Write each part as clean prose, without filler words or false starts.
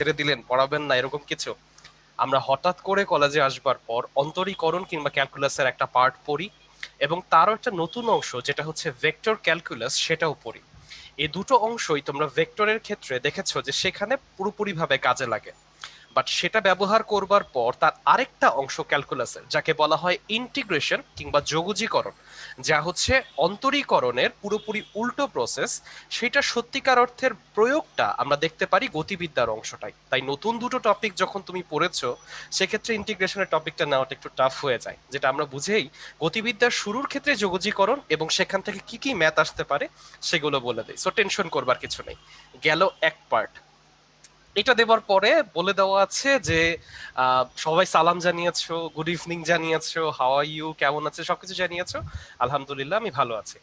ছেড়ে দিলেন, পড়াবেন না, এরকম কিছু। আমরা হঠাৎ করে কলেজে আসবার পর অন্তরীকরণ কিংবা ক্যালকুলাসের একটা পার্ট পড়ি, এবং তারও একটা নতুন অংশ যেটা হচ্ছে ভেক্টর ক্যালকুলাস, সেটাও পড়ি। এই দুটো অংশই তোমরা ভেক্টরের ক্ষেত্রে দেখেছো যে সেখানে পুরোপুরিভাবে কাজে লাগে। বাট সেটা ব্যবহার করবার পর তার আরেকটা অংশ ক্যালকুলাসের, যাকে বলা হয় ইন্টিগ্রেশন কিংবা যোগজীকরণ, যা হচ্ছে অন্তরীকরণের পুরোপুরি উল্টো প্রসেস। সেটা সত্যিকার অর্থের প্রয়োগটা আমরা দেখতে পারি গতিবিদ্যার অংশটাই। তাই নতুন দুটো টপিক যখন তুমি পড়েছো, সেক্ষেত্রে ইন্টিগ্রেশনের টপিকটা নেওয়াটা একটু টাফ হয়ে যায়, যেটা আমরা বুঝেই গতিবিদ্যার শুরুর ক্ষেত্রে যোগজীকরণ এবং সেখান থেকে কি কি ম্যাথ আসতে পারে সেগুলো বলে দেয়। সো টেনশন করবার কিছু নেই। গেল এক পার্ট। এটা দেওয়ার পরে বলে দেওয়া আছে যে সবাই সালাম জানিয়েছো, গুড ইভিনিং জানিয়েছো, হাউ আর ইউ, কেমন আছে, সবকিছু জানিয়েছো। আলহামদুলিল্লাহ, আমি ভালো আছি।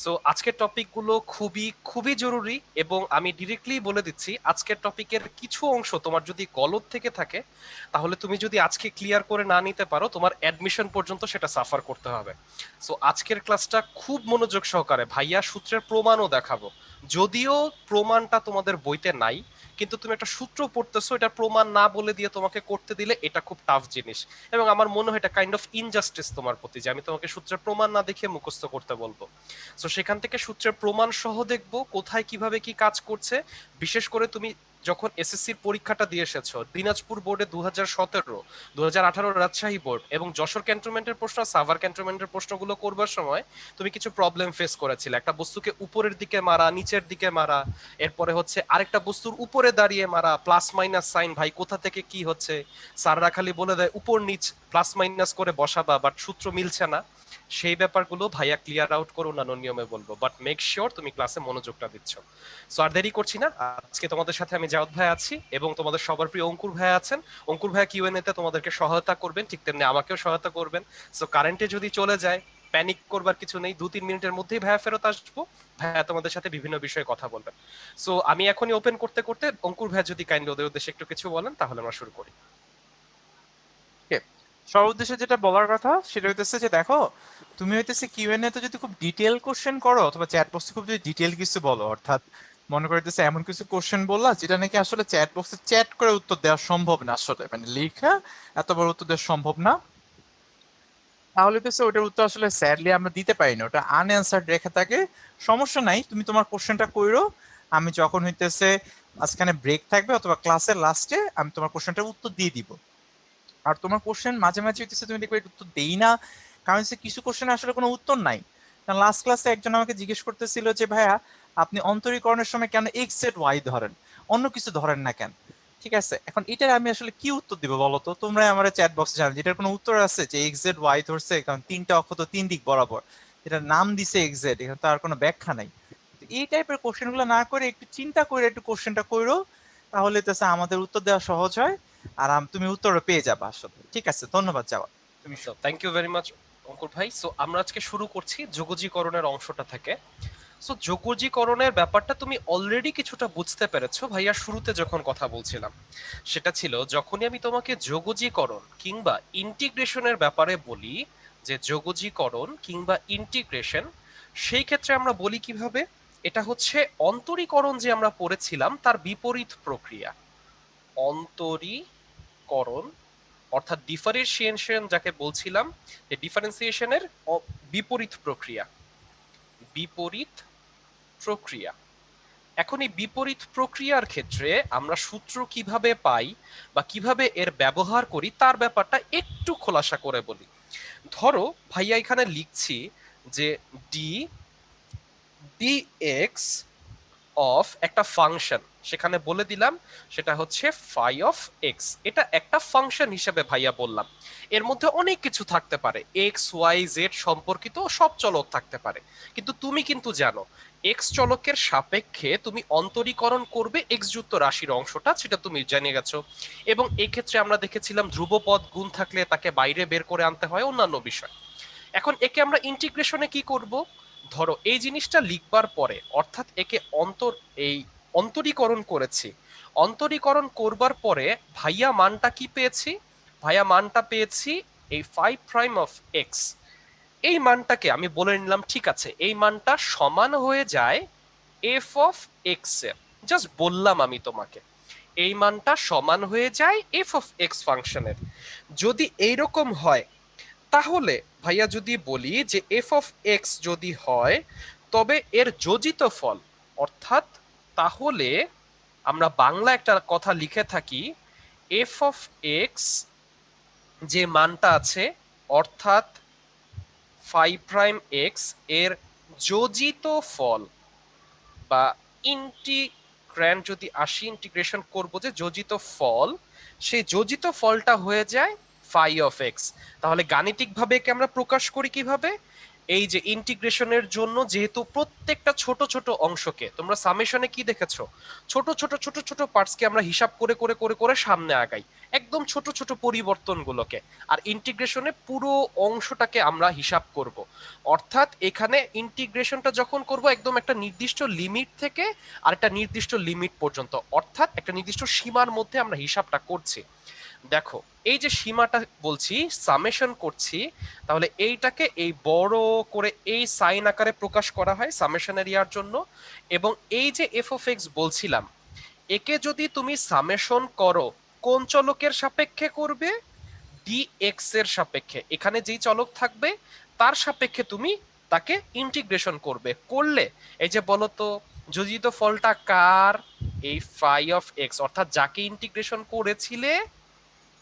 সো আজকের টপিকগুলো খুবই খুবই জরুরি, এবং আমি ডিরেক্টলি বলে দিচ্ছি আজকের টপিকের কিছু অংশ তোমার যদি গলত থেকে থাকে, তাহলে তুমি যদি আজকে ক্লিয়ার করে না নিতে পারো, তোমার অ্যাডমিশন পর্যন্ত সেটা সাফার করতে হবে। সো আজকের ক্লাসটা খুব মনোযোগ সহকারে, ভাইয়া সূত্রের প্রমাণও দেখাবো। যদিও প্রমাণটা তোমাদের বইতে নাই, কিন্তু তুমি একটা সূত্র পড়তেছো, এটা প্রমাণ না বলে দিয়ে তোমাকে করতে দিলে এটা খুব টাফ জিনিস। এবং আমার মনে হয় এটা কাইন্ড অফ ইনজাস্টিস তোমার প্রতি, যে আমি তোমাকে সূত্রের প্রমাণ না দেখিয়ে মুখস্থ করতে বলবো। তো সেখান থেকে সূত্রের প্রমাণ সহ দেখবো কোথায় কিভাবে কি কাজ করছে। বিশেষ করে তুমি যখন এসএসসির পরীক্ষাটা দিয়ে এসেছো, দিনাজপুর বোর্ডে 2017, 2018 রাজশাহী বোর্ড এবং যশোর ক্যান্টনমেন্টের প্রশ্ন, সাভার ক্যান্টনমেন্টের প্রশ্নগুলো করবার সময় তুমি কিছু প্রবলেম ফেস করেছিলে। একটা বস্তুকে উপরের দিকে মারা, নিচের দিকে মারা, এরপরে হচ্ছে আরেকটা বস্তুর উপরে দাঁড়িয়ে মারা, প্লাস মাইনাস সাইন, ভাই কোথা থেকে কি হচ্ছে, স্যাররা খালি বলে দেয় উপর নিচ প্লাস মাইনাস করে বসাবা, বাট সূত্র মিলছে না। সেই ব্যাপারগুলো ভাইয়া ক্লিয়ার আউট করে অন্যান্য নিয়মে বলবো, বাট মেক শিওর তুমি ক্লাসে মনোযোগটা দিচ্ছ। সো আর দেরি করছি না, আজকে তোমাদের সাথে আমি জাওয়াদ ভাই আছি, এবং তোমাদের সবার প্রিয় অঙ্কুর ভাই আছেন। অঙ্কুর ভাইয়া কিউএনএ তে তোমাদেরকে সহায়তা করবেন, ঠিক তেমনি আমাকেও সহায়তা করবেন। সো কারেন্টে যদি চলে যায়, প্যানিক করবার কিছু নেই, 2-3 মিনিটের মধ্যেই ভাইয়া ফেরত আসবো। ভাইয়া তোমাদের সাথে বিভিন্ন বিষয়ে কথা বলবেন। সো আমি এখনই ওপেন করতে করতে অঙ্কুর ভাই যদি কাইন্ডলি ওদের উদ্দেশ্যে একটু কিছু বলেন, তাহলে আমরা শুরু করি। Okay, সবার উদ্দেশ্যে যেটা বলার কথা সেটা হইতেছে যে দেখো, তুমি হইতেছে কিউএনএ তে যদি খুব ডিটেল কোশ্চেন করো অথবা চ্যাট বক্সে খুব যদি ডিটেল কিছু বলো, অর্থাৎ মনে করতেছে এমন কিছু কোশ্চেন বললা যেটা নাকি আসলে চ্যাট বক্সে চ্যাট করে উত্তর দেওয়া সম্ভব না, আসলে মানে লেখা এত বড় উত্তর দেওয়া সম্ভব না, তাহলে হইতেছে ওটার উত্তর আসলে স্যাডলি আমরা দিতে পারি না, ওটা আনঅ্যান্সার্ড রেখে থাকে। সমস্যা নাই, তুমি তোমার কোশ্চেনটা কইরো, আমি যখন হইতেছে মাঝখানে ব্রেক থাকবে অথবা ক্লাসের লাস্টে আমি তোমার কোশ্চেনটার উত্তর দিয়ে দিব। আর তোমার কোশ্চেন মাঝে মাঝে হইতেছে তুমি দেখবে এর উত্তর দেই না, কারণ হচ্ছে কিছু কোশ্চেন আসলে কোনো উত্তর নাই। কারণ লাস্ট ক্লাসে একজন আমাকে জিজ্ঞেস করতেছিল যে ভাইয়া আপনি অন্তরীকরণের সময় কেন এক্স জেড ওয়াই ধরেন, অন্য কিছু ধরেন না কেন? ঠিক আছে, এখন এটার আমি আসলে কি উত্তর দিব বলো তো? তোমরা আমার চ্যাট বক্সে জানো যেটার কোনো উত্তর আছে যে এক্স জেড ওয়াই ধরছে কারণ তিনটা অক্ষ তো তিন দিক বরাবর, এটার নাম দিছে এক্স জেড, এখানে তো আর কোনো ব্যাখ্যা নাই। তো এই টাইপের কোশ্চেন গুলো না করে একটু চিন্তা করে একটু কোশ্চেনটা করো, তাহলে তো আমাদের উত্তর দেওয়া সহজ হয়, আর তুমি উত্তরও পেয়ে যাবে আসলে। ঠিক আছে, ধন্যবাদ যাওয়া, তুমি so thank you very much Ankur ভাই। সো আমরা আজকে শুরু করছি যোগজীকরণের অংশটা থেকে। সো যোগজীকরণের ব্যাপারটা তুমি অলরেডি কিছুটা বুঝতে পেরেছো ভাইয়া, শুরুতে যখন কথা বলছিলাম সেটা ছিল যখনই আমি তোমাকে যোগজীকরণ কিংবা ইন্টিগ্রেশনের ব্যাপারে বলি, যে যোগজীকরণ কিংবা ইন্টিগ্রেশন, সেই ক্ষেত্রে আমরা বলি কিভাবে, এটা হচ্ছে অন্তরীকরণ যে আমরা পড়েছিলাম তার বিপরীত প্রক্রিয়া। অন্তরীকরণ অর্থাৎ ডিফারেন্সিয়েশন যাকে বলছিলাম, যে ডিফারেন্সিয়েশনের বিপরীত প্রক্রিয়া। বিপরীত প্রক্রিয়া। এখন এই বিপরীত প্রক্রিয়ার ক্ষেত্রে আমরা সূত্র কিভাবে পাই বা কিভাবে এর ব্যবহার করি তার ব্যাপারটা একটু খোলাসা করে বলি। ধরো ভাইয়া এখানে লিখছি যে ডি ডিএক্স অফ একটা ফাংশন, সেখানে বলে দিলাম সেটা হচ্ছে ফাই অফ এক্স। এটা একটা ফাংশন হিসেবে ভাইয়া বললাম, এর মধ্যে অনেক কিছু থাকতে পারে, এক্স ওয়াই জেড সম্পর্কিত সব চলক থাকতে পারে। কিন্তু তুমি কিন্তু জানো এক্স চলকের সাপেক্ষে তুমি অন্তরীকরণ করবে এক্স যুক্ত রাশির অংশটা, সেটা তুমি জেনে গেছো। এবং এই ক্ষেত্রে আমরা দেখেছিলাম ধ্রুবপদ গুণ থাকলে তাকে বাইরে বের করে আনতে হয়, অন্যান্য বিষয়। এখন একে আমরা ইন্টিগ্রেশনে কি করব, ধরো এই জিনিসটা লিখবার পরে, অর্থাৎ একে এই অন্তরীকরণ করেছি। অন্তরীকরণ করবার পরে ভাইয়া মানটা কি পেয়েছি, ভাইয়া মানটা পেয়েছি এই 5 অফ এক্স। এই মানটাকে আমি বলে নিলাম ঠিক আছে, এই মানটা সমান হয়ে যায় এফ অফ এক্স এর। জাস্ট বললাম আমি তোমাকে, এই মানটা সমান হয়ে যায় এফ অফ এক্স ফাংশনের। যদি এইরকম হয় তাহলে ভাইয়া যদি বলি যে এফ অফ এক্স যদি হয় তবে এর যোজিত ফল, অর্থাৎ তাহলে আমরা বাংলা একটা কথা লিখে থাকি, এফ অফ এক্স যে মানটা আছে অর্থাৎ ফাই প্রাইম এক্স এর যোজিত ফল বা ইন্টিগ্র্যান্ড যদি আসি, ইন্টিগ্রেশন করব যে যোজিত ফল, সেই যোজিত ফলটা হয়ে যায় ফাই অফ এক্স। তাহলে গাণিতিকভাবে একে আমরা প্রকাশ করি কিভাবে? এই যে ইন্টিগ্রেশনের জন্য যেহেতু প্রত্যেকটা ছোট ছোট অংশকে তোমরা সামেশনে কি দেখেছো, ছোট ছোট ছোট ছোট পার্টসকে আমরা হিসাব করে করে করে করে সামনে আগাই, একদম ছোট ছোট পরিবর্তনগুলোকে। আর ইন্টিগ্রেশনে পুরো অংশটাকে আমরা হিসাব করব। অর্থাৎ এখানে ইন্টিগ্রেশনটা যখন করব একদম একটা নির্দিষ্ট লিমিট থেকে আর একটা নির্দিষ্ট লিমিট পর্যন্ত, অর্থাৎ একটা নির্দিষ্ট সীমার মধ্যে আমরা হিসাবটা করছি। দেখো এই যে সীমাটা বলছি সামেশন করছি, তাহলে এইটাকে এই বড় করে এই সাইন আকারে প্রকাশ করা হয় সামেশন এরিয়ার জন্য। এবং এই যে এফ অফ এক্স বলছিলাম, একে যদি তুমি সামেশন করো কোন চলকের সাপেক্ষে করবে? ডি এক্স এর সাপেক্ষে। এখানে যেই চলক থাকবে তার সাপেক্ষে তুমি তাকে ইন্টিগ্রেশন করবে। করলে এই যে বলতো যোজিত ফলটা কার? এই ফাই অফ এক্স, অর্থাৎ যাকে ইন্টিগ্রেশন করেছিলে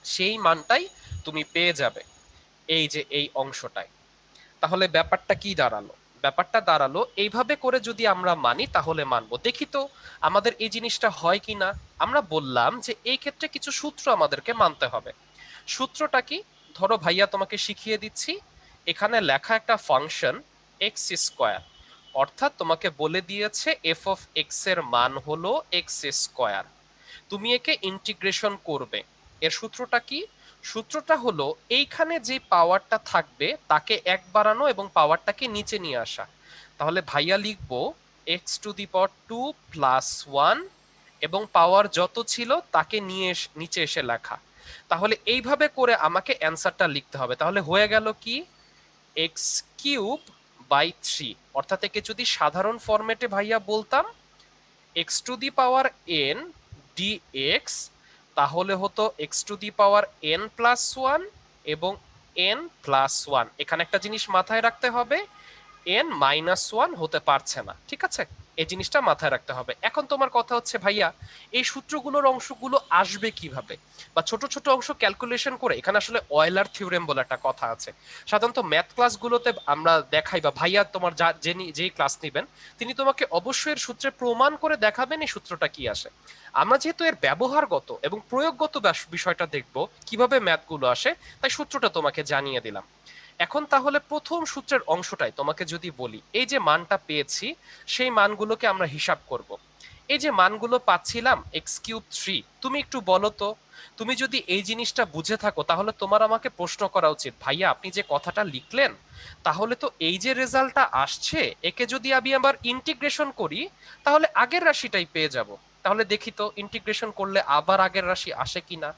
সেই মানটাই তুমি পেয়ে যাবে এই যে এই অংশটায়। তাহলে ব্যাপারটা কি দাঁড়ালো? ব্যাপারটা দাঁড়ালো এইভাবে করে যদি আমরা মানি তাহলে মানবো। দেখি তো আমাদের এই জিনিসটা হয় কিনা। আমরা বললাম যে এই ক্ষেত্রে কিছু সূত্র আমাদেরকে মানতে হবে। সূত্রটা কি? ধরো ভাইয়া তোমাকে শিখিয়ে দিচ্ছি। এখানে লেখা একটা ফাংশন এক্স স্কোয়ার, অর্থাৎ তোমাকে বলে দিয়েছে এফ অফ এক্স এর মান হলো এক্স স্কোয়ার। তুমি একে ইন্টিগ্রেশন করবে। এর সূত্রটা কি? সূত্রটা হলো এইখানে যে পাওয়ারটা থাকবে তাকে এক বাড়ানো এবং পাওয়ারটাকে নিচে নিয়ে আসা। তাহলে ভাইয়া লিখবো x to the power 2 plus 1 এবং পাওয়ার যত ছিল তাকে নিয়ে নিচে এসে লেখা। তাহলে এইভাবে করে আমাকে অ্যান্সারটা লিখতে হবে। তাহলে হয়ে গেল কি এক্স কিউব বাই 3, অর্থাৎ একে যদি সাধারণ ফরম্যাটে ভাইয়া বলতাম x to the power n dx, তাহলে হতো x to the power n plus 1 এবং এন প্লাস 1। এখানে একটা জিনিস মাথায় রাখতে হবে, এন মাইনাস 1 হতে পারছে না, ঠিক আছে? এই জিনিসটা মাথায় রাখতে হবে। এখন তোমার কথা হচ্ছে ভাইয়া এই সূত্রগুলোর অংশগুলো আসবে কিভাবে, বা ছোট ছোট অংশ ক্যালকুলেশন করে। এখানে আসলে অয়েলার থিওরেম বলে একটা কথা আছে, সাধারণত ম্যাথ ক্লাসগুলোতে আমরা দেখাই, বা ভাইয়া তোমার যা যেই ক্লাস নেবেন তিনি তোমাকে অবশ্যই এর সূত্রে প্রমাণ করে দেখাবেন এই সূত্রটা কি আসে। আমরা যেহেতু এর ব্যবহারগত এবং প্রয়োগগত বিষয়টা দেখব কিভাবে ম্যাথগুলো আসে, তাই সূত্রটা তোমাকে জানিয়ে দিলাম। এখন তাহলে প্রথম সূত্রের অংশটাই তোমাকে যদি বলি, এই যে মানটা পেয়েছি সেই মানগুলোকে আমরা হিসাব করব। এই যে মানগুলো পাচ্ছিলাম এক্স কিউব 3, তুমি একটু বলো তো, তুমি যদি এই জিনিসটা বুঝে থাকো তাহলে তোমার আমাকে প্রশ্ন করা উচিত, ভাইয়া আপনি যে কথাটা লিখলেন তাহলে তো এই যে রেজাল্টটা আসছে একে যদি আমি আবার ইন্টিগ্রেশন করি তাহলে আগের রাশিটাই পেয়ে যাব। তাহলে দেখি তো ইন্টিগ্রেশন করলে আবার আগের রাশি আসে কিনা।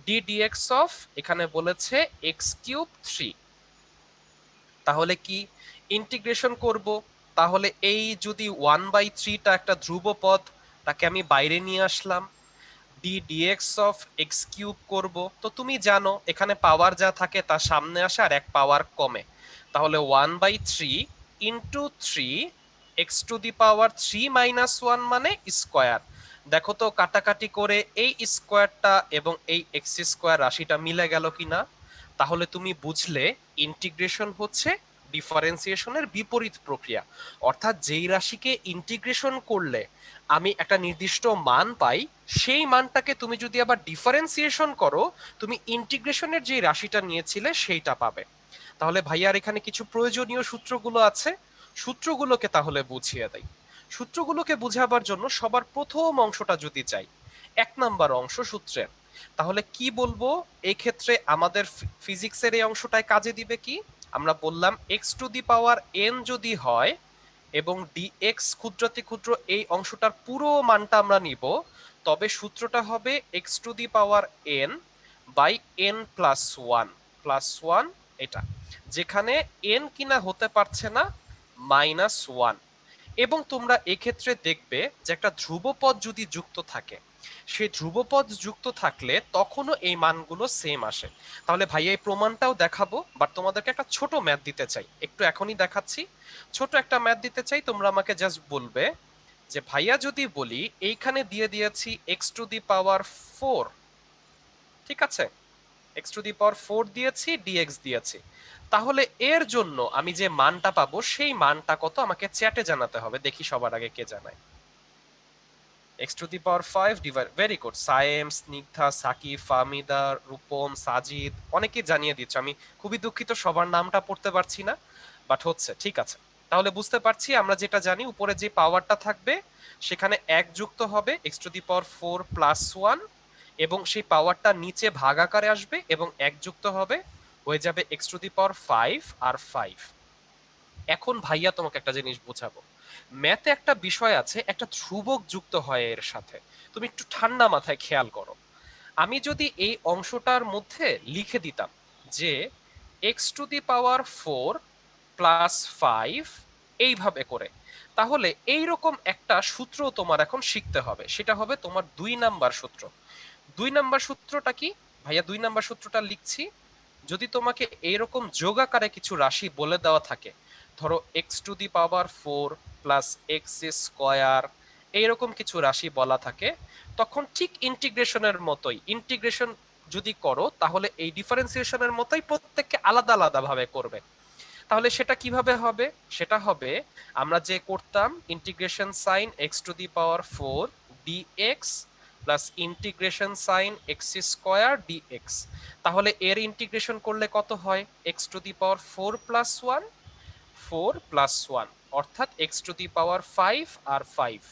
ডি ডিএক্স অফ এখানে বলেছে এক্স কিউব 3, তাহলে কি ইন্টিগ্রেশন করব, তাহলে এই যদি 1/3টা একটা ধ্রুব পদ তাকে আমি বাইরে নিয়ে আসলাম, D dx of X cube করব। তো তুমি জানো এখানে পাওয়ার যা থাকে তা সামনে আসে আর এক পাওয়ার কমে, তাহলে 1/3 into 3 x to the power 3 minus 1 মানে স্কোয়ার। দেখো তো কাটাকাটি করে এই স্কোয়ারটা এবং এই এক্স স্কোয়ার রাশিটা মিলে গেল কিনা। তাহলে তুমি বুঝলে ইন্টিগ্রেশন হচ্ছে ডিফারেন্সিয়েশনের বিপরীত প্রক্রিয়া। অর্থাৎ যেই রাশিকে ইন্টিগ্রেশন করলে আমি একটা নির্দিষ্ট মান পাই, সেই মানটাকে তুমি যদি আবার ডিফারেন্সিয়েশন করো তুমি ইন্টিগ্রেশনের যে রাশিটা নিয়েছিলে সেইটা পাবে। তাহলে ভাইয়ার এখানে কিছু প্রয়োজনীয় সূত্রগুলো আছে, সূত্রগুলোকে তাহলে বুঝিয়ে দেই। সূত্রগুলোকে বুঝাবার জন্য সবার প্রথম অংশটা যদি চাই, 1 নাম্বার অংশ সূত্রের, তাহলে কি বলবো? এই ক্ষেত্রে আমাদের ফিজিক্সের এই অংশটায় কাজে দিবে কি? আমরা বললাম x to the power N যদি হয় এবং ডিএক্স ক্ষুদ্রাতি ক্ষুদ্র এই অংশটার পুরো মানটা আমরা নিব, তবে সূত্রটা হবে x to the power n by n plus 1 plus 1, এটা যেখানে এন কিনা হতে পারছে না -1। এবং তোমরা এক্ষেত্রে দেখবে যে একটা ধ্রুবপদ যদি যুক্ত থাকে, সেই ধ্রুবপদ যুক্ত থাকলে তখনও এই মানগুলো সেম আসে। তাহলে ভাইয়া এই প্রমাণটাও দেখাবো, বাট তোমাদেরকে একটা ছোট ম্যাথ দিতে চাই, একটু এখনই দেখাচ্ছি। ছোট একটা ম্যাথ দিতে চাই, তোমরা আমাকে জাস্ট বলবে যে ভাইয়া যদি বলি এইখানে দিয়ে দিয়েছি এক্স টু দি পাওয়ার 4, ঠিক আছে, এক্স টু দি পাওয়ার 4 দিয়েছি, ডিএক্স দিয়েছি, তাহলে এর জন্য আমি যে মানটা পাবো সেই মানটা কত আমাকে চ্যাটে জানাতে হবে। দেখি সবার আগে কে জানায়। X to the power 5 divide, very good, Sayem, Snigdha, Sakib, Fahmida, Rupam, Sajid, অনেকেই জানিয়ে দিচ্ছে। আমি খুবই দুঃখিত সবার নামটা পড়তে পারছি না, বাট হচ্ছে, ঠিক আছে। তাহলে বুঝতে পারছি আমরা যেটা জানি, উপরে যে পাওয়ারটা থাকবে সেখানে এক যুক্ত হবে x to the power 4 plus 1, এবং সেই পাওয়ারটা নিচে ভাগ আকারে আসবে এবং এক যুক্ত হবে, হয়ে যাবে এক্স টু দি পাওয়ার 5 আর 5। এখন ভাইয়া তোমাকে একটা জিনিস বোঝাবো। ম্যাথে একটা বিষয় আছে, একটা ধ্রুবক যুক্ত হয় এর সাথে। তুমি একটু ঠান্ডা মাথায় খেয়াল করো। আমি যদি এই অংশটার মধ্যে লিখে দিতাম যে x to the power 4 plus 5 এইভাবে করে, তাহলে এইরকম একটা সূত্র তোমার এখন শিখতে হবে। সেটা হবে তোমার 2 নাম্বার সূত্র। 2 নাম্বার সূত্রটা কি ভাইয়া? 2 নাম্বার সূত্রটা লিখছি। যদি তোমাকে এইরকম যোগ আকারে কিছু রাশি বলে দেওয়া থাকে, ধরো x to the power 4 plus x square, এইরকম কিছু রাশি বলা থাকে, তখন ঠিক ইন্টিগ্রেশনের মতোই, ইন্টিগ্রেশন যদি করো তাহলে এই ডিফারেন্সিয়েশনের মতোই প্রত্যেককে আলাদা আলাদা ভাবে করবে। তাহলে সেটা কিভাবে হবে? সেটা হবে আমরা যে করতাম integration sine x to the power 4 dx plus integration sine x square dx. তাহলে এর ইন্টিগ্রেশন করলে কত হয়? X to the power 4 plus 1, 4 plus 1, অর্থাৎ এক্স টু দি পাওয়ার 5 আর 5।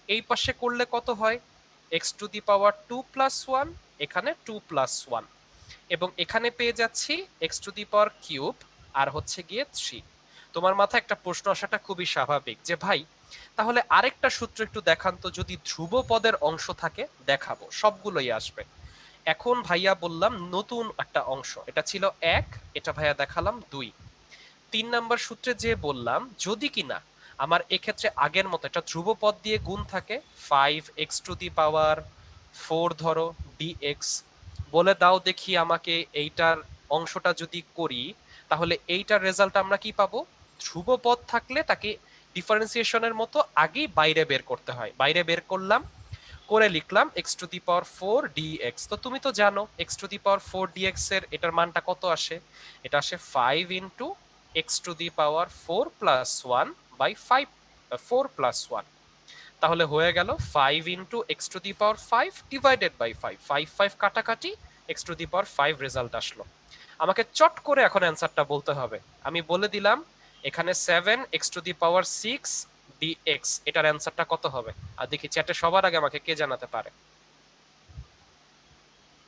এই পাশে করলে কত হয়? X to the power 2 plus 1, এখানে 2 প্লাস 1, এবং এখানে পেয়ে যাচ্ছি x to the power cube আর হচ্ছে গিয়ে 3। তোমার মাথায় একটা প্রশ্ন আসাটা খুবই স্বাভাবিক যে ভাই তাহলে আরেকটা সূত্র একটু দেখান তো, যদি ধ্রুব পদের অংশ থাকে দেখাবো, সবগুলোই আসবে। এখন ভাইয়া বললাম নতুন একটা অংশ, এটা ছিল 1, এটা ভাইয়া দেখালাম 2। 3 নাম্বার সূত্রে যে বললাম যদি কিনা আমার এক্ষেত্রে আগের মতো একটা ধ্রুব পদ দিয়ে গুণ থাকে, 5 এক্স টু দি পাওয়ার 4 ধরো ডিএক্স, বলে দাও দেখি আমাকে এইটার অংশটা যদি করি তাহলে এইটার রেজাল্ট আমরা কি পাবো? ধ্রুব পদ থাকলে তাকে ডিফারেন্সিয়েশনের মতো আগেই বাইরে বের করতে হয়। বাইরে বের করলাম, করে লিখলাম x to the power 4 dx. তো তুমি তো জানো x to the power 4 dx এর এটার মানটা কত আসে? এটা আসে 5 into x to the power 4 plus 1 by 5, 4 plus 1। তাহলে হয়ে গেল 5 into x to the power 5 divided by 5, 5 5 কাটাকাটি, x to the power 5 result আসলো। আমাকে চট করে এখন অ্যান্সারটা বলতে হবে। আমি বলে দিলাম এখানে 7 x to the power 6 dx, এটার অ্যান্সারটা কত হবে? আর দেখি চ্যাটে সবার আগে আমাকে কে জানাতে পারে।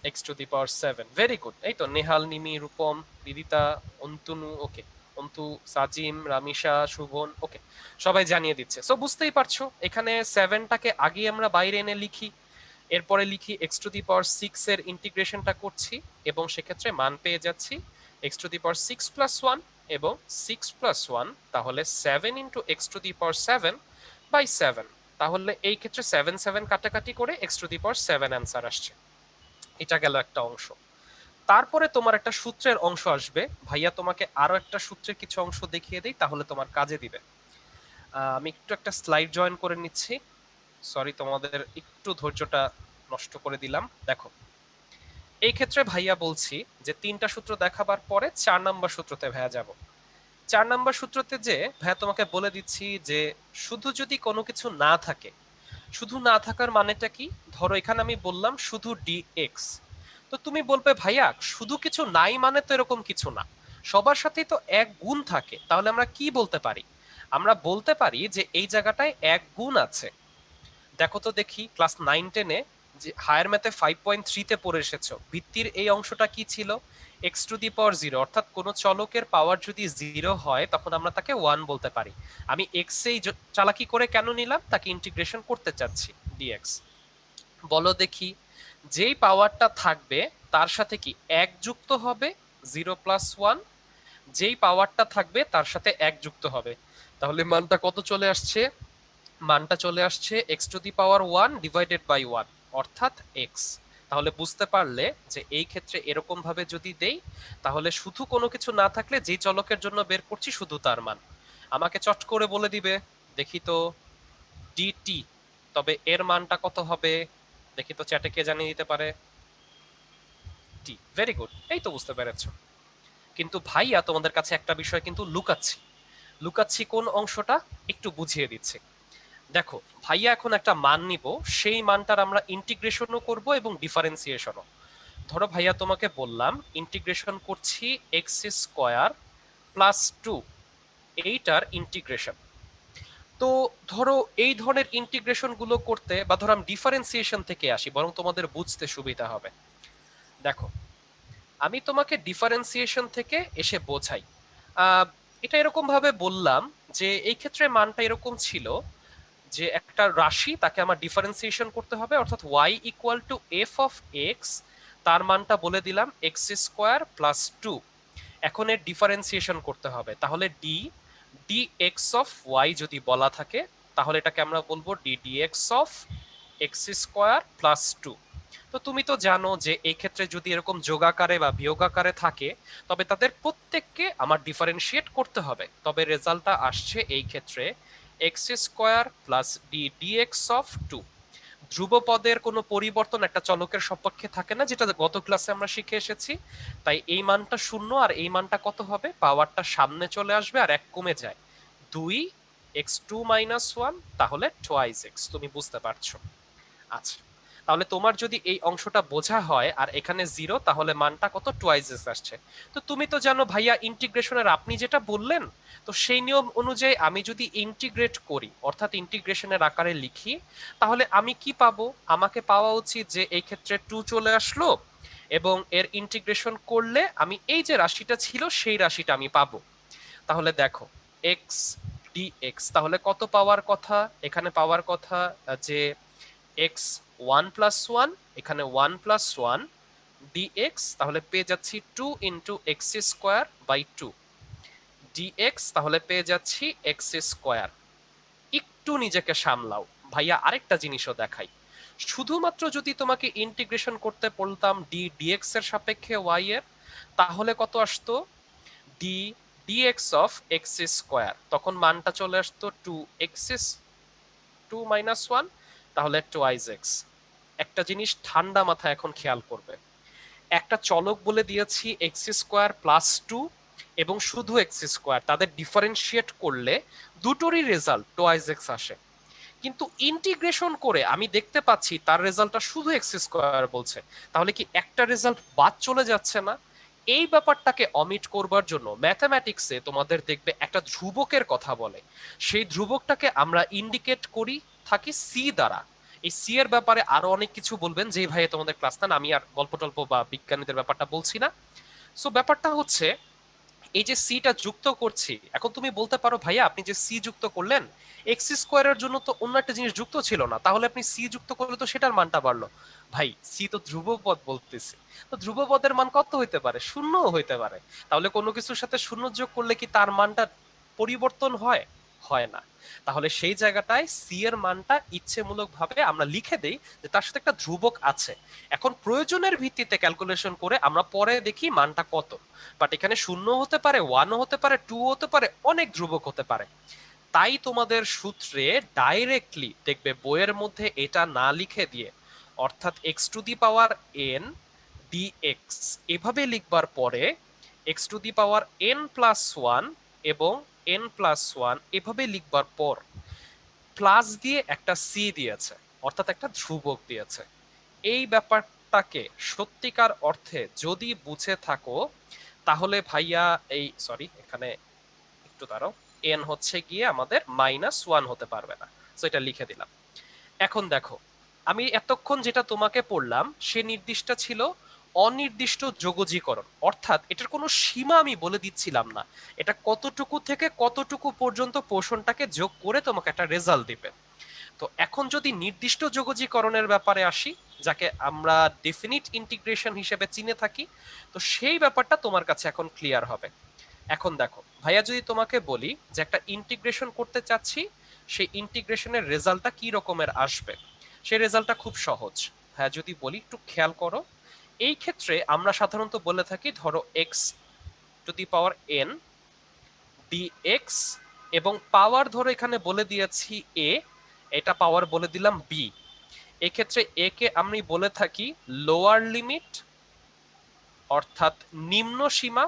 X to the power 7, very good. এই তো নেহাল, নিমি, রূপম, বিদিতা, অন্তনু, ওকে, অন্তু, সাজিম, রামিশা, শুভন, ওকে, সবাই জানিয়ে দিচ্ছে। সো বুঝতেই পারছো এখানে 7টাকে আগে আমরা বাইরে এনে লিখি, এরপরে লিখি এক্স টু দি পাওয়ার 6 এর ইন্টিগ্রেশনটা করছি, এবং সেক্ষেত্রে মান পেয়ে যাচ্ছি x to the power 6 plus 1 এবং 6 প্লাস 1, তাহলে 7 into x to the power 7 by 7। তাহলে এই ক্ষেত্রে 7 7 কাটাকাটি করে x to the power 7 answer আসছে। এটা গেল একটা অংশ। তারপরে তোমার একটা সূত্রের অংশ আসবে। ভাইয়া তোমাকে আরো একটা সূত্রের কিছু অংশ দেখিয়ে দিই, তাহলে তোমার কাজে দিবে। আমি একটু একটা স্লাইড জয়েন করে নিচ্ছি, সরি তোমাদের একটু ধৈর্যটা নষ্ট করে দিলাম। দেখো এই ক্ষেত্রে ভাইয়া বলছি যে 3টা সূত্র দেখাবার পরে 4 নাম্বার সূত্রতে ভাইয়া যাব। 4 নাম্বার সূত্রতে যে ভাইয়া তোমাকে বলে দিচ্ছি যে শুধু যদি কোনো কিছু না থাকে, শুধু না থাকার মানেটা কি? ধরো এখানে আমি বললাম শুধু ডিএক্স, তো তুমি বলবে ভাইয়া শুধু কিছু নাই মানে তো এরকম কিছু না, সবার সাথেই তো এক গুণ থাকে। তাহলে আমরা কি বলতে পারি? আমরা বলতে পারি যে এই জায়গাটায় এক গুণ আছে। দেখো তো দেখি ক্লাস 9 10-এ যে হায়ার ম্যাথে 5.3-তে পড়ে এসেছো, ভিত্তির এই অংশটা কি ছিল? এক্স টু দি পাওয়ার 0, অর্থাৎ কোনো চলকের পাওয়ার যদি 0 হয় তখন আমরা তাকে 1 বলতে পারি। আমি এক্স এই চালাকি করে কেন নিলাম? তাকে ইন্টিগ্রেশন করতে চাচ্ছি, ডিএক্স। বলো দেখি যেই পাওয়ারটা থাকবে তার সাথে কি এক যুক্ত হবে? 0 প্লাস 1। যেই পাওয়ারটা থাকবে তার সাথে এক যুক্ত হবে, তাহলে মানটা কত চলে আসছে? মানটা চলে আসছে x to the power 1 divided by 1, অর্থাৎ এক্স। তাহলে বুঝতে পারলে যে এই ক্ষেত্রে এরকম ভাবে যদি দেই, তাহলে শুধু কোনো কিছু না থাকলে যেই চলকের জন্য বের করছি শুধু তার মান আমাকে চট করে বলে দিবে। দেখি তো, ডিটি, তবে এর মানটা কত হবে? দেখি তো চ্যাটে কে জানিয়ে দিতে পারে। টি, ভেরি গুড, এই তো বুঝতে পেরেছো। কিন্তু ভাইয়া তোমাদের কাছে একটা বিষয় কিন্তু লুকাচ্ছি। লুকাচ্ছি কোন অংশটা, একটু বুঝিয়ে দিচ্ছি। দেখো ভাইয়া এখন একটা মান নিব, সেই মানটার আমরা ইন্টিগ্রেশনও করব এবং ডিফারেন্সিয়েশনও। ধরো ভাইয়া তোমাকে বললাম ইন্টিগ্রেশন করছি এক্স স্কোয়ার প্লাস টু, এইটার ইন্টিগ্রেশন। তো ধরো এই ধরনের ইন্টিগ্রেশন গুলো করতে, বা ধরো আমি ডিফারেন্সিয়েশন থেকে আসি বরং তোমাদের বুঝতে সুবিধা হবে। দেখো আমি তোমাকে ডিফারেন্সিয়েশন থেকে এসে বোঝাই। আহ, এটা এরকম ভাবে বললাম যে এই ক্ষেত্রে মানটা এরকম ছিল যে একটা রাশি তাকে আমার ডিফারেন্সিয়েশন করতে হবে, অর্থাৎ y equal to F of x, তার মানটা বলে দিলাম এক্স স্কোয়ার প্লাস টু। এখন এর ডিফারেন্সিয়েশন করতে হবে, তাহলে d d x of y যদি বলা থাকে, তাহলে এটাকে আমরা বলবো d d x of x square plus two. তো তুমি তো জানো যে এই ক্ষেত্রে যদি এরকম যোগাকারে বা বিয়োগাকারে থাকে, তবে তাদের প্রত্যেককে আমার ডিফারেন্সিয়েট করতে হবে, তবে রেজাল্টটা আসছে এই ক্ষেত্রে X square plus D dx of two. ধ্রুবপদের কোনো পরিবর্তন একটা চলকের সপক্ষে থাকে না, যেটা গত ক্লাসে আমরা শিখে এসেছি। তাই এই মানটা শূন্য, আর এই মানটা কত হবে, পাওয়ারটা সামনে চলে আসবে আর এক কমে যায়, দুই এক্স টু মাইনাস ওয়ান, তাহলে টোয়াইস এক্স। তুমি বুঝতে পারছো? আচ্ছা, তাহলে তোমার যদি এই অংশটা বোঝা হয় আর এখানে জিরো, তাহলে মানটা কত, টুয়াইস আসছে। তো তুমি তো জানো ভাইয়া ইন্টিগ্রেশনের আপনি যেটা বললেন, তো সেই নিয়ম অনুযায়ী আমি যদি ইন্টিগ্রেট করি, অর্থাৎ ইন্টিগ্রেশনের আকারে লিখি, তাহলে আমি কি পাবো? আমাকে পাওয়া উচিত যে এই ক্ষেত্রে টু চলে আসলো, এবং এর ইন্টিগ্রেশন করলে আমি এই যে রাশিটা ছিল সেই রাশিটা আমি পাবো। তাহলে দেখো এক্স ডিএক্স, তাহলে কত পাওয়ার কথা? এখানে পাওয়ার কথা যে এক্স ওয়ান প্লাস ওয়ান, এখানে ওয়ান প্লাস ওয়ান ডিএক্স, তাহলে পেয়ে যাচ্ছি two into x square by two dx, তাহলে পেয়ে যাচ্ছি এক্স স্কোয়ার। একটু নিজেকে সামলাও ভাইয়া, আরেকটা জিনিসও দেখাই। শুধুমাত্র যদি তোমাকে ইন্টিগ্রেশন করতে বলতাম ডি ডিএক্স এর সাপেক্ষে ওয়াই এর, তাহলে কত আসতো? D dx of x square, তখন মানটা চলে আসতো two x two minus one, তাহলে টোয়াইস এক্স। একটা জিনিস ঠান্ডা মাথায় এখন খেয়াল করবে, একটা চলক বলে দিয়েছি এক্স স্কোয়ার প্লাস টু এবং শুধু এক্স স্কোয়ার, তাদের ডিফারেন্সিয়েট করলে দুটোরই রেজাল্ট টোয়াইস এক্স আসে। কিন্তু ইন্টিগ্রেশন করে আমি দেখতে পাচ্ছি তার রেজাল্টটা শুধু এক্স স্কোয়ার বলছে, তাহলে কি একটা রেজাল্ট বাদ চলে যাচ্ছে না? এই ব্যাপারটাকে অমিট করবার জন্য ম্যাথামেটিক্সে তোমাদের দেখবে একটা ধ্রুবকের কথা বলে, সেই ধ্রুবকটাকে আমরা ইন্ডিকেট করি থাকি সি দ্বারা। এই সি এর ব্যাপারে আরো অনেক কিছু বলবেন যে ভাই তোমাদের ক্লাস নেন, আমি আর গল্প টল্প বা বিজ্ঞানীদের ব্যাপারটা বলছি না। সো ব্যাপারটা হচ্ছে এই যে সিটা যুক্ত করছি, এখন তুমি বলতে পারো ভাইয়া আপনি যে সি যুক্ত করলেন, এক্স স্কোয়ারের জন্য তো অন্য একটা জিনিস যুক্ত ছিল না, তাহলে আপনি সি যুক্ত করলে তো সেটার মানটা বাড়লো। ভাই সি তো ধ্রুবপদ বলতেছি, তো ধ্রুবপদের মান কত হইতে পারে? শূন্যও হইতে পারে। তাহলে কোনো কিছুর সাথে শূন্য যোগ করলে কি তার মানটা পরিবর্তন হয়? হয় না। তাহলে সেই জায়গাটায় সি এর মানটা ইচ্ছেমূলক ভাবে আমরা লিখে দেই যে তার সাথে একটা ধ্রুবক আছে। এখন প্রয়োজনের ভিত্তিতে ক্যালকুলেশন করে আমরা পরে দেখি মানটা কত। বাট এখানে শূন্য হতে পারে, ওয়ানও হতে পারে, টু হতে পারে, অনেক ধ্রুবক হতে পারে। তাই তোমাদের সূত্রে ডাইরেক্টলি দেখবে বইয়ের মধ্যে এটা না লিখে দিয়ে, অর্থাৎ x to the power n dx এভাবে লিখবার পরে x to the power n plus one এবং এন প্লাস ওয়ান এভাবে লিখবার পর প্লাস দিয়ে একটা সি দিয়েছে, অর্থাৎ একটা ধ্রুবক দিয়েছে। এই ব্যাপারটাকে সত্যিকার অর্থে যদি বুঝে থাকো, তাহলে ভাইয়া এই সরি এখানে একটু দাঁড়াও, এন হচ্ছে গিয়ে আমাদের মাইনাস ওয়ান হতে পারবে না, তো এটা লিখে দিলাম। এখন দেখো আমি এতক্ষণ যেটা তোমাকে পড়লাম সে নির্দিষ্ট ছিল অনির্দিষ্ট যোগজীকরণ, অর্থাৎ এটার কোনো সীমা আমি বলে দিচ্ছিলাম না, এটা কতটুকু থেকে কতটুকু পর্যন্ত পোর্শনটাকে যোগ করে তোমাকে একটা রেজাল্ট দিবে। তো এখন যদি নির্দিষ্ট যোগজীকরণের ব্যাপারে আসি, যাকে আমরা ডেফিনিট ইন্টিগ্রেশন হিসেবে চিনে থাকি, তো সেই ব্যাপারটা তোমার কাছে এখন ক্লিয়ার হবে। এখন দেখো ভাইয়া যদি তোমাকে বলি যে একটা ইন্টিগ্রেশন করতে চাচ্ছি, সেই ইন্টিগ্রেশনের রেজাল্টটা কি রকমের আসবে, সেই রেজাল্টটা খুব সহজ। হ্যাঁ যদি বলি একটু খেয়াল করো, এই ক্ষেত্রে আমরা সাধারণত বলে থাকি ধরো x to the power n dx, এবং পাওয়ার ধরো এখানে বলে দিয়েছি এ, এটা পাওয়ার বলে দিলাম বি। এক্ষেত্রে এ কে আমি বলে থাকি লোয়ার লিমিট অর্থাৎ নিম্ন সীমা,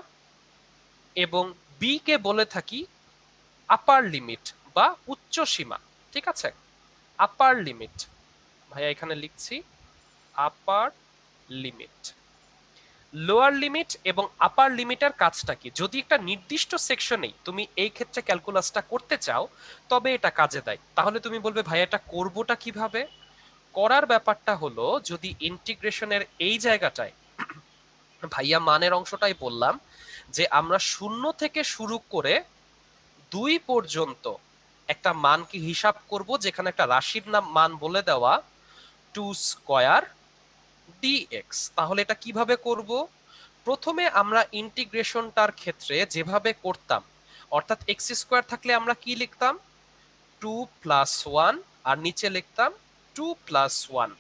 এবং বি কে বলে থাকি আপার লিমিট বা উচ্চ সীমা। ঠিক আছে, আপার লিমিট, ভাইয়া এখানে লিখছি আপার লিমিট। লোয়ার লিমিট এবং আপার লিমিটের কাজটা কি? যদি একটা নির্দিষ্ট সেকশনেই তুমি এই ক্ষেত্রে ক্যালকুলাসটা করতে চাও তবে এটা কাজে দেয়। তাহলে তুমি বলবে ভাই এটা করবোটা কিভাবে? করার ব্যাপারটা হলো, যদি ইন্টিগ্রেশনের এই জায়গাটায় ভাইয়া মানের অংশটাই বললাম যে আমরা শূন্য থেকে শুরু করে 2 পর্যন্ত একটা মানকে হিসাব করব, যেখানে একটা রাশির নাম মান বলে দেওয়া 2 স্কয়ার ডিএক্স। তাহলে এটা কিভাবে করব? প্রথমে আমরা ইন্টিগ্রেশনটার ক্ষেত্রে যেভাবে করতাম, অর্থাৎ এক্স স্কোয়ার থাকলে আমরা কি লিখতাম 2 প্লাস 1, আর নিচে লিখতাম 2 প্লাস 1,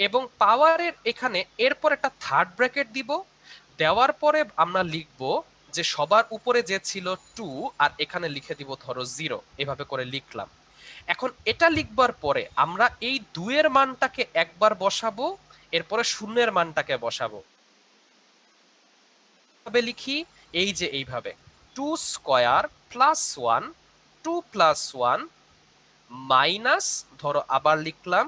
এবং পাওয়ারের এখানে এরপর একটা থার্ড ব্র্যাকেট দিব, দেওয়ার পরে আমরা লিখব যে সবার উপরে যে ছিল 2 আর এখানে লিখে দিব ধরো 0, এভাবে করে লিখলাম। এখন এটা লিখবার পরে আমরা এই 2 এর মানটাকে একবার বসাবো, এরপরে শূন্যের মানটাকে বসাবো। কিভাবে লিখি? এই যে এইভাবে 2 স্কয়ার প্লাস 1, 2 প্লাস 1 মাইনাস ধরো আবার লিখলাম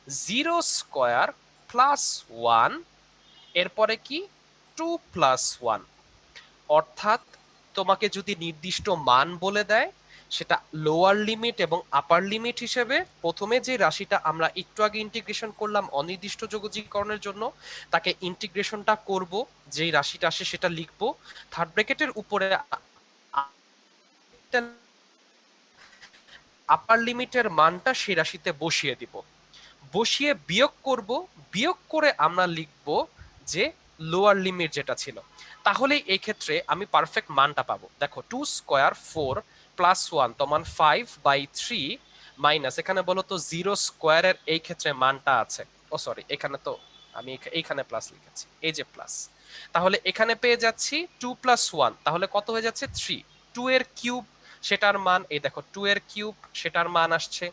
0 স্কয়ার প্লাস 1, এরপরে কি 2 প্লাস 1। অর্থাৎ তোমাকে যদি নির্দিষ্ট মান বলে দেয়, সেটা লোয়ার লিমিট এবং আপার লিমিট হিসেবে প্রথমে যে রাশিটা আমরা একটু আগে ইন্টিগ্রেশন করলাম অনির্দিষ্ট যোগজীকরণের জন্য, তাকে ইন্টিগ্রেশনটা করব, যেই রাশিটা আসে সেটা লিখব, থার্ড ব্র্যাকেটের উপরে আপার লিমিটের মানটা সেই রাশিতে বসিয়ে দিব, বসিয়ে বিয়োগ করব, বিয়োগ করে আমরা লিখব যে লোয়ার লিমিট যেটা ছিল। তাহলে এই ক্ষেত্রে আমি পারফেক্ট মানটা পাবো। দেখো 2 স্কয়ার 4 প্লাস 1 সমান 5/3 মাইনাস এখানে বলো তো 0 স্কয়ারের এই ক্ষেত্রে মানটা আছে, ও সরি এখানে তো আমি এইখানে প্লাস লিখেছি, এই যে প্লাস। তাহলে এখানে পেয়ে যাচ্ছি 2 প্লাস 1, তাহলে কত হয়ে যাচ্ছে 3। 2 এর কিউব সেটার মান, এই দেখো 2 এর কিউব সেটার মান আসছে,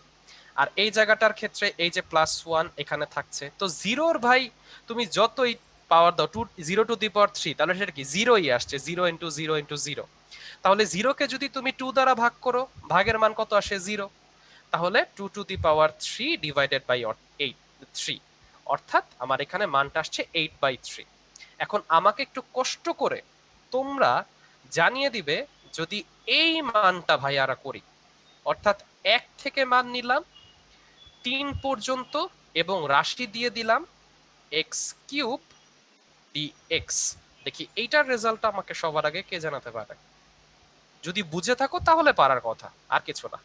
আর এই জায়গাটার ক্ষেত্রে এই যে প্লাস 1 এখানে থাকছে। তো জিরোর ভাই তুমি যতই পাওয়ার দাও 0 টু দি পাওয়ার 3, তাহলে সেটা কি জিরোই আসছে, 0 ইন্টু 0 ইন্টু 0। তাহলে 0 কে যদি তুমি 2 দ্বারা ভাগ করো, ভাগের মান কত আসে 0। তাহলে 2 to the power 3 divided by 3, অর্থাৎ আমার এখানে মানটা আসছে 8/3। এখন আমাকে একটু কষ্ট করে তোমরা জানিয়ে দিবে যদি এই মানটা ভাইয়ারা করি, অর্থাৎ 1 থেকে মান নিলাম 3 পর্যন্ত এবং রাশি দিয়ে দিলাম এক্স কিউব ডিএক্স। দেখি এইটার রেজাল্ট আমাকে সবার আগে কে জানাতে পারে? যদি বুঝে থাকো তাহলে পারার কথা, আর কিছু না।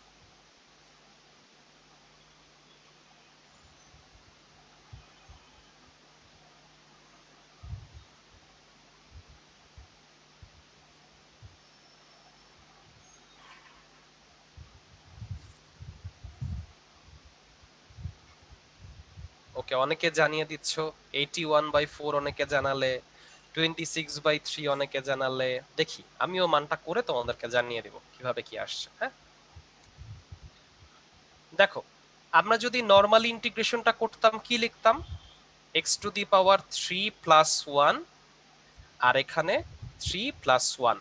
ওকে, অনেকে জানিয়ে দিচ্ছ। 81/4 অনেকে জানালে, 26/3 অনেকে জানালে। দেখি আমিও মানটা করে তোমাদেরকে জানিয়ে দিব কিভাবে কি আসছে। হ্যাঁ দেখো, আমরা যদি নর্মালি ইন্টিগ্রেশনটা করতাম কি লিখতাম, x to the power 3 plus 1, আর এখানে 3 প্লাস 1,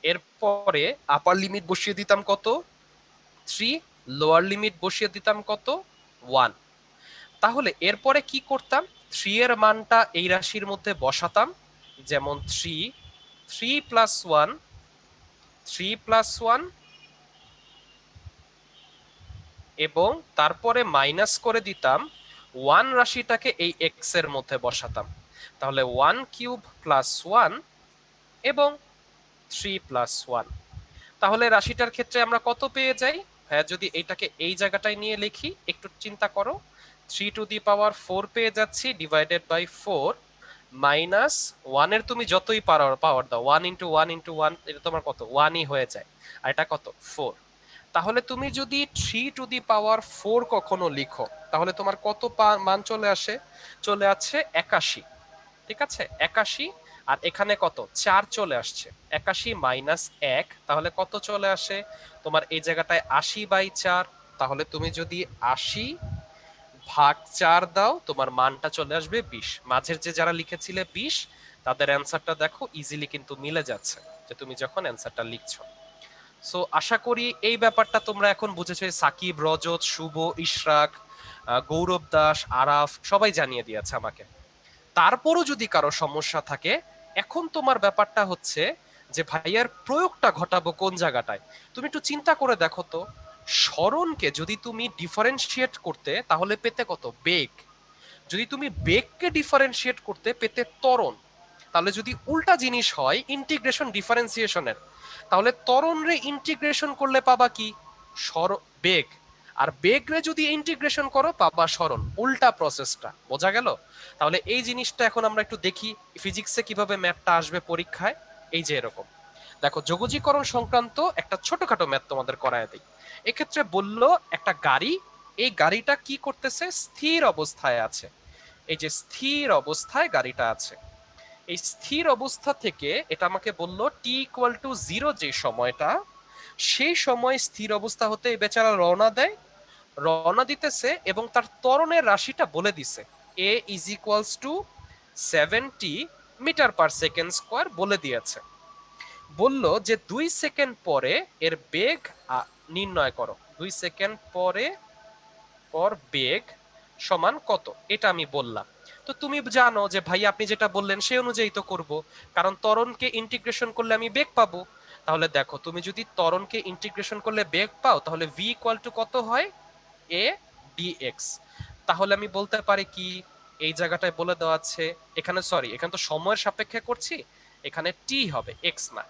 এরপরে আপার লিমিট বসিয়ে দিতাম কত 3, লোয়ার লিমিট বসিয়ে দিতাম কত 1। তাহলে এরপরে কি করতাম, 3 এর মানটা এই রাশির মধ্যে বসাতাম, যেমন 3 প্লাস 1, 3 প্লাস 1, এবং তারপরে মাইনাস করে দিতাম 1 রাশিটাকে এই এক্স এর মধ্যে বসাতাম। তাহলে 1 কিউব প্লাস 1 এবং 3 প্লাস 1। তাহলে রাশিটার ক্ষেত্রে আমরা কত পেয়ে যাই? হ্যাঁ যদি এইটাকে এই জায়গাটায় নিয়ে লিখি, একটু চিন্তা করো, 3 টু দি পাওয়ার 4 পেয়ে যাচ্ছি ডিভাইডেড বাই 4 মাইনাস 1 এর তুমি যতই পাওয়ার দাও 1 ইন্টু 1 ইন্টু 1, এটা তোমার কত 1ই হয়ে যায়, আর এটা কত 4। তাহলে তুমি যদি 3⁴ কখনো লিখো তাহলে তোমার কত মান চলে আসে? চলে আসছে 81। ঠিক আছে, 81। আর এখানে কত 4 চলে আসছে, 81 মাইনাস 1, তাহলে কত চলে আসে তোমার এই জায়গাটায় 80/4। তাহলে তুমি যদি 80/4 দাও তোমার মানটা চলে আসবে 20। মাঝের যে যারা লিখেছিলে 20 তাদের অ্যান্সারটা দেখো ইজিলি কিন্তু মিলে যাচ্ছে যে তুমি যখন অ্যান্সারটা লিখছো। সো আশা করি এই ব্যাপারটা তোমরা এখন বুঝেছো। সাকিব, রজত, শুভ, ইশরাক, গৌরব দাস, আরাফ সবাই জানিয়ে দিয়েছে আমাকে। তারপরও যদি কারো সমস্যা থাকে, এখন তোমার ব্যাপারটা হচ্ছে যে ভাইয়ার প্রয়োগটা ঘটাবো কোন জায়গাটায়। তুমি একটু চিন্তা করে দেখো তো, স্মরণকে যদি তুমি ডিফারেন্সিয়েট করতে তাহলে পেতে কত বেগ, যদি তুমি বেগকে ডিফারেন্সিয়েট করতে পেতে ত্বরণ। তাহলে যদি উল্টা জিনিস হয় ইন্টিগ্রেশন ডিফারেন্সিয়েশনের, তাহলে ত্বরণ রে ইন্টিগ্রেশন করলে পাবা কি বেগ, আর বেগ রে যদি ইন্টিগ্রেশন করো পাবা সরণ। উল্টা প্রসেসটা বোঝা গেল? তাহলে এই জিনিসটা এখন আমরা একটু দেখি ফিজিক্সে কিভাবে ম্যাথটা আসবে পরীক্ষায়। এই যে এরকম দেখো, যোগজীকরণ সংক্রান্ত একটা ছোটখাটো ম্যাথ তোমাদের করায় দেই। এক্ষেত্রে বললো একটা গাড়ি, এই গাড়িটা কি করতেছে, স্থির অবস্থায় আছে। এই যে স্থির অবস্থায় গাড়িটা আছে, এই স্থির অবস্থা থেকে এটা আমাকে বললো t=0 যে সময়টা, সেই সময় স্থির অবস্থা হতে এই বেচারা রওনা দেয়, রওনা দিতেছে এবং তার ত্বরণের রাশিটা বলে দিছে a = 70 মিটার/সেকেন্ড স্কয়ার বলে দিয়েছে। বলল যে 2 সেকেন্ড পরে এর বেগ নির্ণয় করো, 2 সেকেন্ড পর বেগ সমান কত, এটা আমি বললাম। তো তুমি জানো যে ভাই আপনি যেটা বললেন সেই অনুযায়ী তো করব, কারণ ত্বরণকে ইন্টিগ্রেশন করলে আমি বেগ পাবো। তাহলে দেখো, তুমি যদি ত্বরণকে ইন্টিগ্রেশন করলে বেগ পাও তাহলে v কত হয়, a dx। তাহলে আমি বলতে পারি কি, এই জায়গাটায় বলে দেওয়া আছে, এখানে সরি এখানে তো সময়ের সাপেক্ষে করছি, এখানে t হবে x না।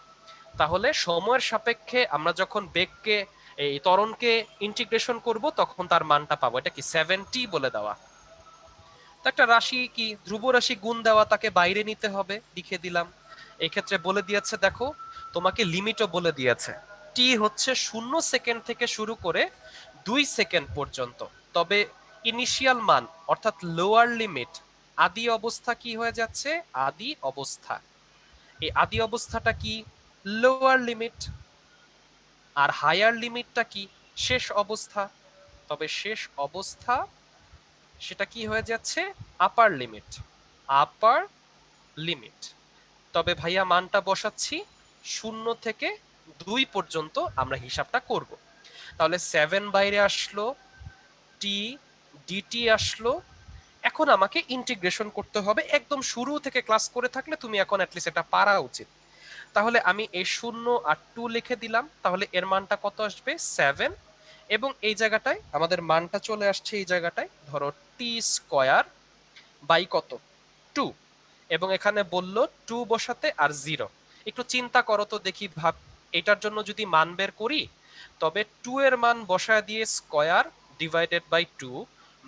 তাহলে সময়ের সাপেক্ষে আমরা যখন বেগকে এই ত্বরণকে ইন্টিগ্রেশন করব তখন তার মানটা পাবো। এটা কি 70 বলে দেওয়া, তো একটা রাশি কি ধ্রুব রাশি গুণ দেওয়া, তাকে বাইরে নিতে হবে, লিখে দিলাম। এই ক্ষেত্রে বলে দিয়েছে দেখো, তোমাকে লিমিটও বলে দিয়েছে, টি হচ্ছে 0 সেকেন্ড থেকে শুরু করে 2 সেকেন্ড পর্যন্ত। তবে ইনিশিয়াল মান অর্থাৎ লোয়ার লিমিট, আদি অবস্থা কি হয়ে যাচ্ছে, আদি অবস্থা, এই আদি অবস্থাটা কি লোয়ার লিমিট, আর হায়ার লিমিটটা কি শেষ অবস্থা। তবে শেষ অবস্থা সেটা কি হয়ে যাচ্ছে, আপার লিমিট, আপার লিমিট। তবে ভাইয়া মানটা বসাচ্ছি 0 থেকে 2 পর্যন্ত আমরা হিসাবটা করব। তাহলে 7 বাইরে আসলো, টি ডিটি আসলো। এখন আমাকে ইন্টিগ্রেশন করতে হবে, একদম শুরু থেকে ক্লাস করে থাকলে তুমি এখন অ্যাটলিস্ট এটা পারা উচিত। তাহলে আমি এই 0 আর 2 লিখে দিলাম, তাহলে এর মানটা কত আসবে 7। এবং এই জায়গাটায় আমাদের মানটা চলে আসছে, এই জায়গাটায় ধরো t² বাই কত 2, এবং এখানে বলল 2 বসাতে আর 0। একটু চিন্তা করো তো দেখি, ভাব এটার জন্য যদি মান বের করি তবে 2 এর মান বসায় দিয়ে square divided by 2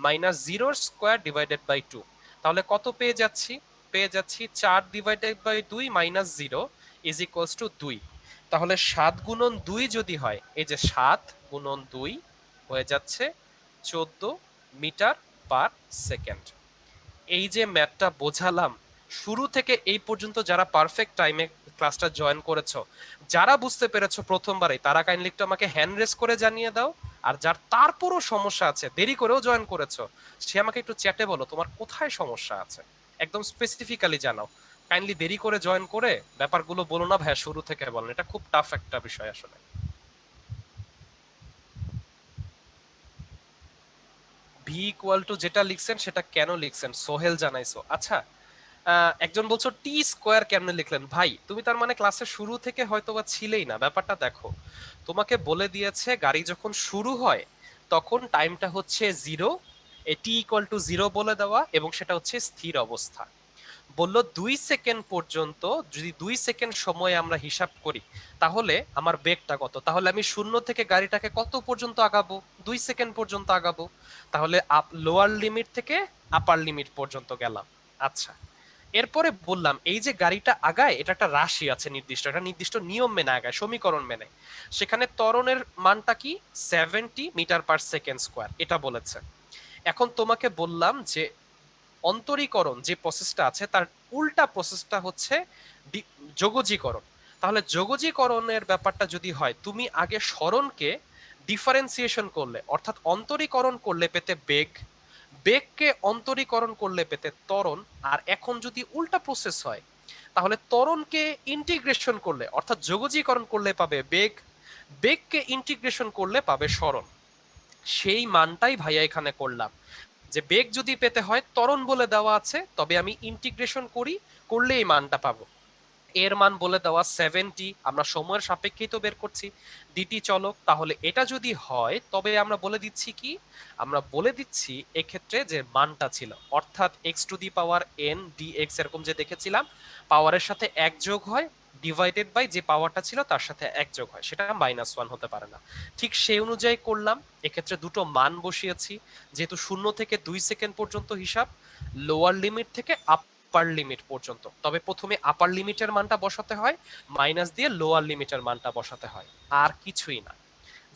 minus 0 square divided by 2, তাহলে কত পেয়ে যাচ্ছি, পেয়ে যাচ্ছি 4 divided by 2 minus 0 is equals to 2। তাহলে 7 গুণন 2 যদি হয়, এই যে 7 গুণন 2 হয়ে যাচ্ছে 14 মিটার/সেকেন্ড। এই যে ম্যাথটা বোঝালাম, শুরু থেকে এই পর্যন্ত যারা পারফেক্ট টাইমে ক্লাসটা জয়েন করেছো, যারা বুঝতে পেরেছো প্রথমবারে, তারা কাইন্ডলি একটু আমাকে হ্যান্ড রেস করে জানিয়ে দাও। আর যার তারপরও সমস্যা আছে, দেরি করেও জয়েন করেছো, সে আমাকে একটু চ্যাটে বলো তোমার কোথায় সমস্যা আছে, একদম স্পেসিফিক্যালি জানাও। কাইন্ডলি দেরি করে জয়েন করে ব্যাপারগুলো বলো না ভাইয়া শুরু থেকে বলেন, এটা খুব টাফ একটা বিষয় আসলে। v= যেটা লিখছেন সেটা কেন লিখছেন সোহেল জানাইছো। আচ্ছা, একজন বলছো t² কেমনে লিখলেন, ভাই তুমি তার মানে ক্লাসের শুরু থেকে হয়তোবা ছিলেই না। ব্যাপারটা দেখো, তোমাকে বলে দিয়েছে গাড়ি যখন শুরু হয় তখন টাইমটা হচ্ছে 0, এ t=0 বলে দেওয়া, এবং সেটা হচ্ছে স্থির অবস্থা। বলল 2 সেকেন্ড পর্যন্ত, যদি 2 সেকেন্ড সময়ে আমরা হিসাব করি তাহলে আমার বেগটা কত, তাহলে আমি 0 থেকে গাড়িটাকে কত পর্যন্ত আগাবো, 2 সেকেন্ড পর্যন্ত আগাবো। তাহলে লোয়ার লিমিট থেকে আপার লিমিট পর্যন্ত গেলাম। আচ্ছা, এরপরে বললাম এই যে গাড়িটা আগায়, এটা একটা রাশি আছে নির্দিষ্ট, একটা নির্দিষ্ট নিয়ম মেনে আগায়, সমীকরণ মেনে। সেখানে ত্বরণের মানটা কি 70 মিটার পার সেকেন্ড স্কোয়ার, এটা বলেছে। এখন তোমাকে বললাম যে অন্তরীকরণ যে প্রসেসটা আছে তার উল্টা প্রসেসটা হচ্ছে যোগজীকরণ। তাহলে যোগজীকরণের ব্যাপারটা যদি হয়, তুমি আগে সরণকে ডিফারেন্সিয়েশন করলে, অর্থাৎ অন্তরীকরণ করলে পেতে বেগ, বেগকে অন্তরীকরণ করলে পেতে ত্বরণ। আর এখন যদি উল্টা প্রসেস হয়, তাহলে ত্বরণকে ইন্টিগ্রেশন করলে অর্থাৎ যোগজীকরণ করলে পাবে বেগ, বেগকে ইন্টিগ্রেশন করলে পাবে সরণ। সেই মানটাই ভাইয়া এখানে করলাম, যে বেগ যদি পেতে হয় ত্বরণ বলে দেওয়া আছে, তবে আমি ইন্টিগ্রেশন করি, করলে এই মানটা পাবো। এর মান বলে দেওয়া 70, আমরা সময়ের সাপেক্ষেই তো বের করছি ডিটি চলক। তাহলে এটা যদি হয় তবে আমরা বলে দিচ্ছি কি, আমরা বলে দিচ্ছি এক্ষেত্রে যে মানটা ছিল, অর্থাৎ x to the power n dx এরকম যে দেখেছিলাম, পাওয়ারের সাথে এক যোগ হয়, ডিভাইডেড বাই যে পাওয়ারটা ছিল তার সাথে এক যোগ হয়, সেটা -1 হতে পারে না। ঠিক সেই অনুযায়ী করলাম, এক্ষেত্রে দুটো মান বসিয়েছি। যেহেতু 0 থেকে 2 সেকেন্ড পর্যন্ত হিসাব, লোয়ার লিমিট থেকে আপার লিমিট পর্যন্ত, তবে প্রথমে আপার লিমিটের মানটা বসাতে হয়, মাইনাস দিয়ে লোয়ার লিমিটের মানটা বসাতে হয়, আর কিছুই না।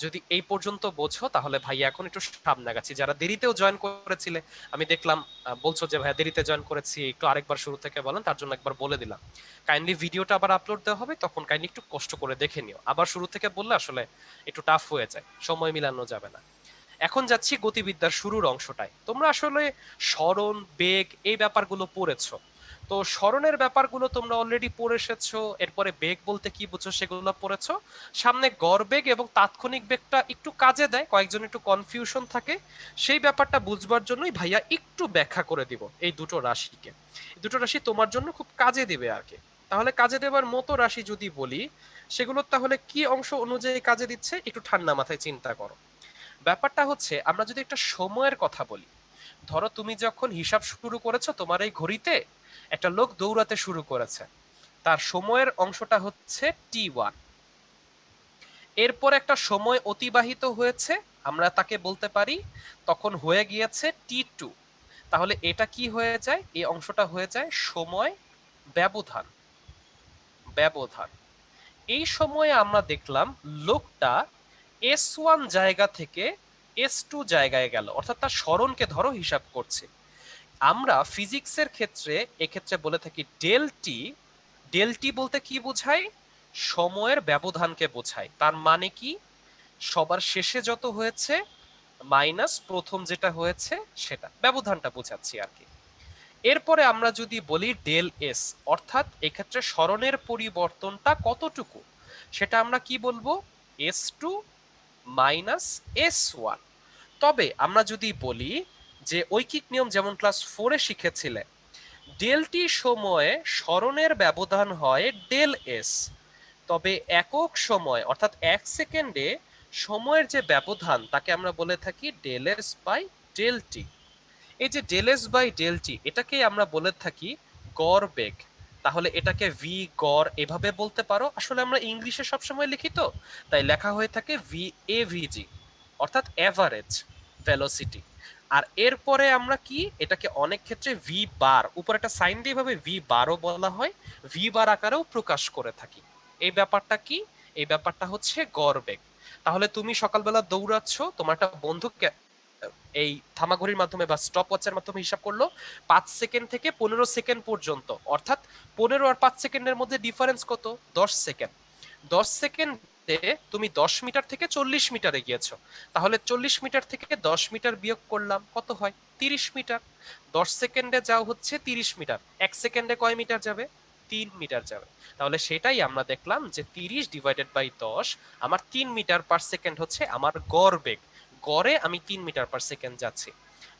যদি এই পর্যন্ত বোঝো তাহলে ভাইয়া এখন একটু সামনে গেছি। যারা দেরিতেও জয়েন করেছিলে, আমি দেখলাম বলছো যে ভাইয়া দেরিতে জয়েন করেছি, একটু আরেকবার শুরু থেকে বলেন, তার জন্য একবার বলে দিলাম। কাইন্ডলি ভিডিওটা আবার আপলোড দেওয়া হবে, তখন কাইন্ডলি একটু কষ্ট করে দেখে নিও। আবার শুরু থেকে বললে আসলে একটু টাফ হয়ে যায়, সময় মিলানো যাবে না। এখন যাচ্ছি গতিবিদ্যার শুরুর অংশটায়। তোমরা আসলে সরণ, বেগ এই ব্যাপারগুলো পড়েছো। তো সরণের ব্যাপারগুলো তোমরা অলরেডি পড়ে এসেছো, এরপরে বেগ বলতে কি বুঝো সেগুলো পড়েছো। সামনে গড় বেগ এবং তাৎক্ষণিক বেগটা একটু কাজে দেয়, কয়েকজন একটু কনফিউশন থাকে, সেই ব্যাপারটা বুঝবার জন্যই ভাইয়া একটু ব্যাখ্যা করে দিব এই দুটো রাশিকে। এই দুটো রাশি তোমার জন্য খুব কাজে দিবে আর কি। তাহলে কাজে দেবার মতো রাশি যদি বলি, সেগুলো তাহলে কি অংশ অনুযায়ী কাজে দিচ্ছে একটু ঠান্ডা মাথায় চিন্তা করো। ব্যাপারটা হচ্ছে, আমরা যদি একটা সময়ের কথা বলি, ধরো তুমি যখন হিসাব শুরু করেছো তোমার এই ঘড়িতে, একটা লোক দৌড়াতে শুরু করেছে, তার সময়ের অংশটা হচ্ছে T1। এরপর একটা সময় অতিবাহিত হয়েছে, আমরা তাকে বলতে পারি তখন হয়ে গিয়েছে T2। তাহলে এটা কি হয়ে যায়, এই অংশটা হয়ে যায় সময় ব্যবধান। ব্যবধান এই সময়ে আমরা দেখলাম লোকটা S1 জায়গা থেকে S2 জায়গায় গেল, অর্থাৎ তার সরণকে ধরো হিসাব করছে। আমরা ফিজিক্সের ক্ষেত্রে এক্ষেত্রে বলে থাকি ডেল টি। ডেল টি বলতে কি বোঝায়, সময়ের ব্যবধানকে বোঝায়। তার মানে কি, সবার শেষে যত হয়েছে মাইনাস প্রথম যেটা হয়েছে সেটা, ব্যবধানটা বোঝাচ্ছি আর কি। এরপরে আমরা যদি বলি ডেল এস, অর্থাৎ এক্ষেত্রে সরণের পরিবর্তনটা কতটুকু, সেটা আমরা কি বলবো, S2 মাইনাস S1। তবে আমরা যদি বলি যে ঐকিক নিয়ম যেমন ক্লাস 4-এ শিখেছিলে, ডেল টি সময়ে সরণের ব্যবধান হয় ডেল এস, তবে একক সময় অর্থাৎ 1 সেকেন্ডে সময়ের যে ব্যবধান তাকে আমরা বলে থাকি del s by del t. এই যে del s by del t, এটাকে আমরা বলে থাকি গড় বেগ। তাহলে এটাকে ভি গড় এভাবে বলতে পারো, আসলে আমরা ইংলিশে সবসময় লিখি তো, তাই লেখা হয়ে থাকে ভি এভিজি, অর্থাৎ এভারেজ ভেলোসিটি। আর এরপরে আমরা কি এটাকে অনেক ক্ষেত্রে ভি বার, উপরে একটা সাইন দিয়ে এভাবে ভি বারও বলা হয়, ভি বার আকারেও প্রকাশ করে থাকি। এই ব্যাপারটা কি, এই ব্যাপারটা হচ্ছে গড় বেগ। তাহলে তুমি সকালবেলা দৌড়াচ্ছ, তোমার একটা বন্ধুকে এই থামাঘড়ির মাধ্যমে বা স্টপ ওয়াচের মাধ্যমে হিসাব করলো 5 সেকেন্ড থেকে 15 সেকেন্ড পর্যন্ত, অর্থাৎ 15 আর 5 সেকেন্ডের মধ্যে ডিফারেন্স কত, 10 সেকেন্ড। 10 সেকেন্ডে তুমি 10 মিটার থেকে 40 মিটারে গিয়েছো, তাহলে 40 মিটার থেকে 10 মিটার বিয়োগ করলাম কত হয়, 30 মিটার। 10 সেকেন্ডে যাও হচ্ছে 30 মিটার, 1 সেকেন্ডে কয় মিটার যাবে, 3 মিটার যাবে। তাহলে সেটাই আমরা দেখলাম যে 30 ডিভাইডেড বাই 10, আমার 3 মিটার পার সেকেন্ড হচ্ছে আমার গড় বেগ। গড়ে আমি 3 মিটার পার সেকেন্ড যাচ্ছি।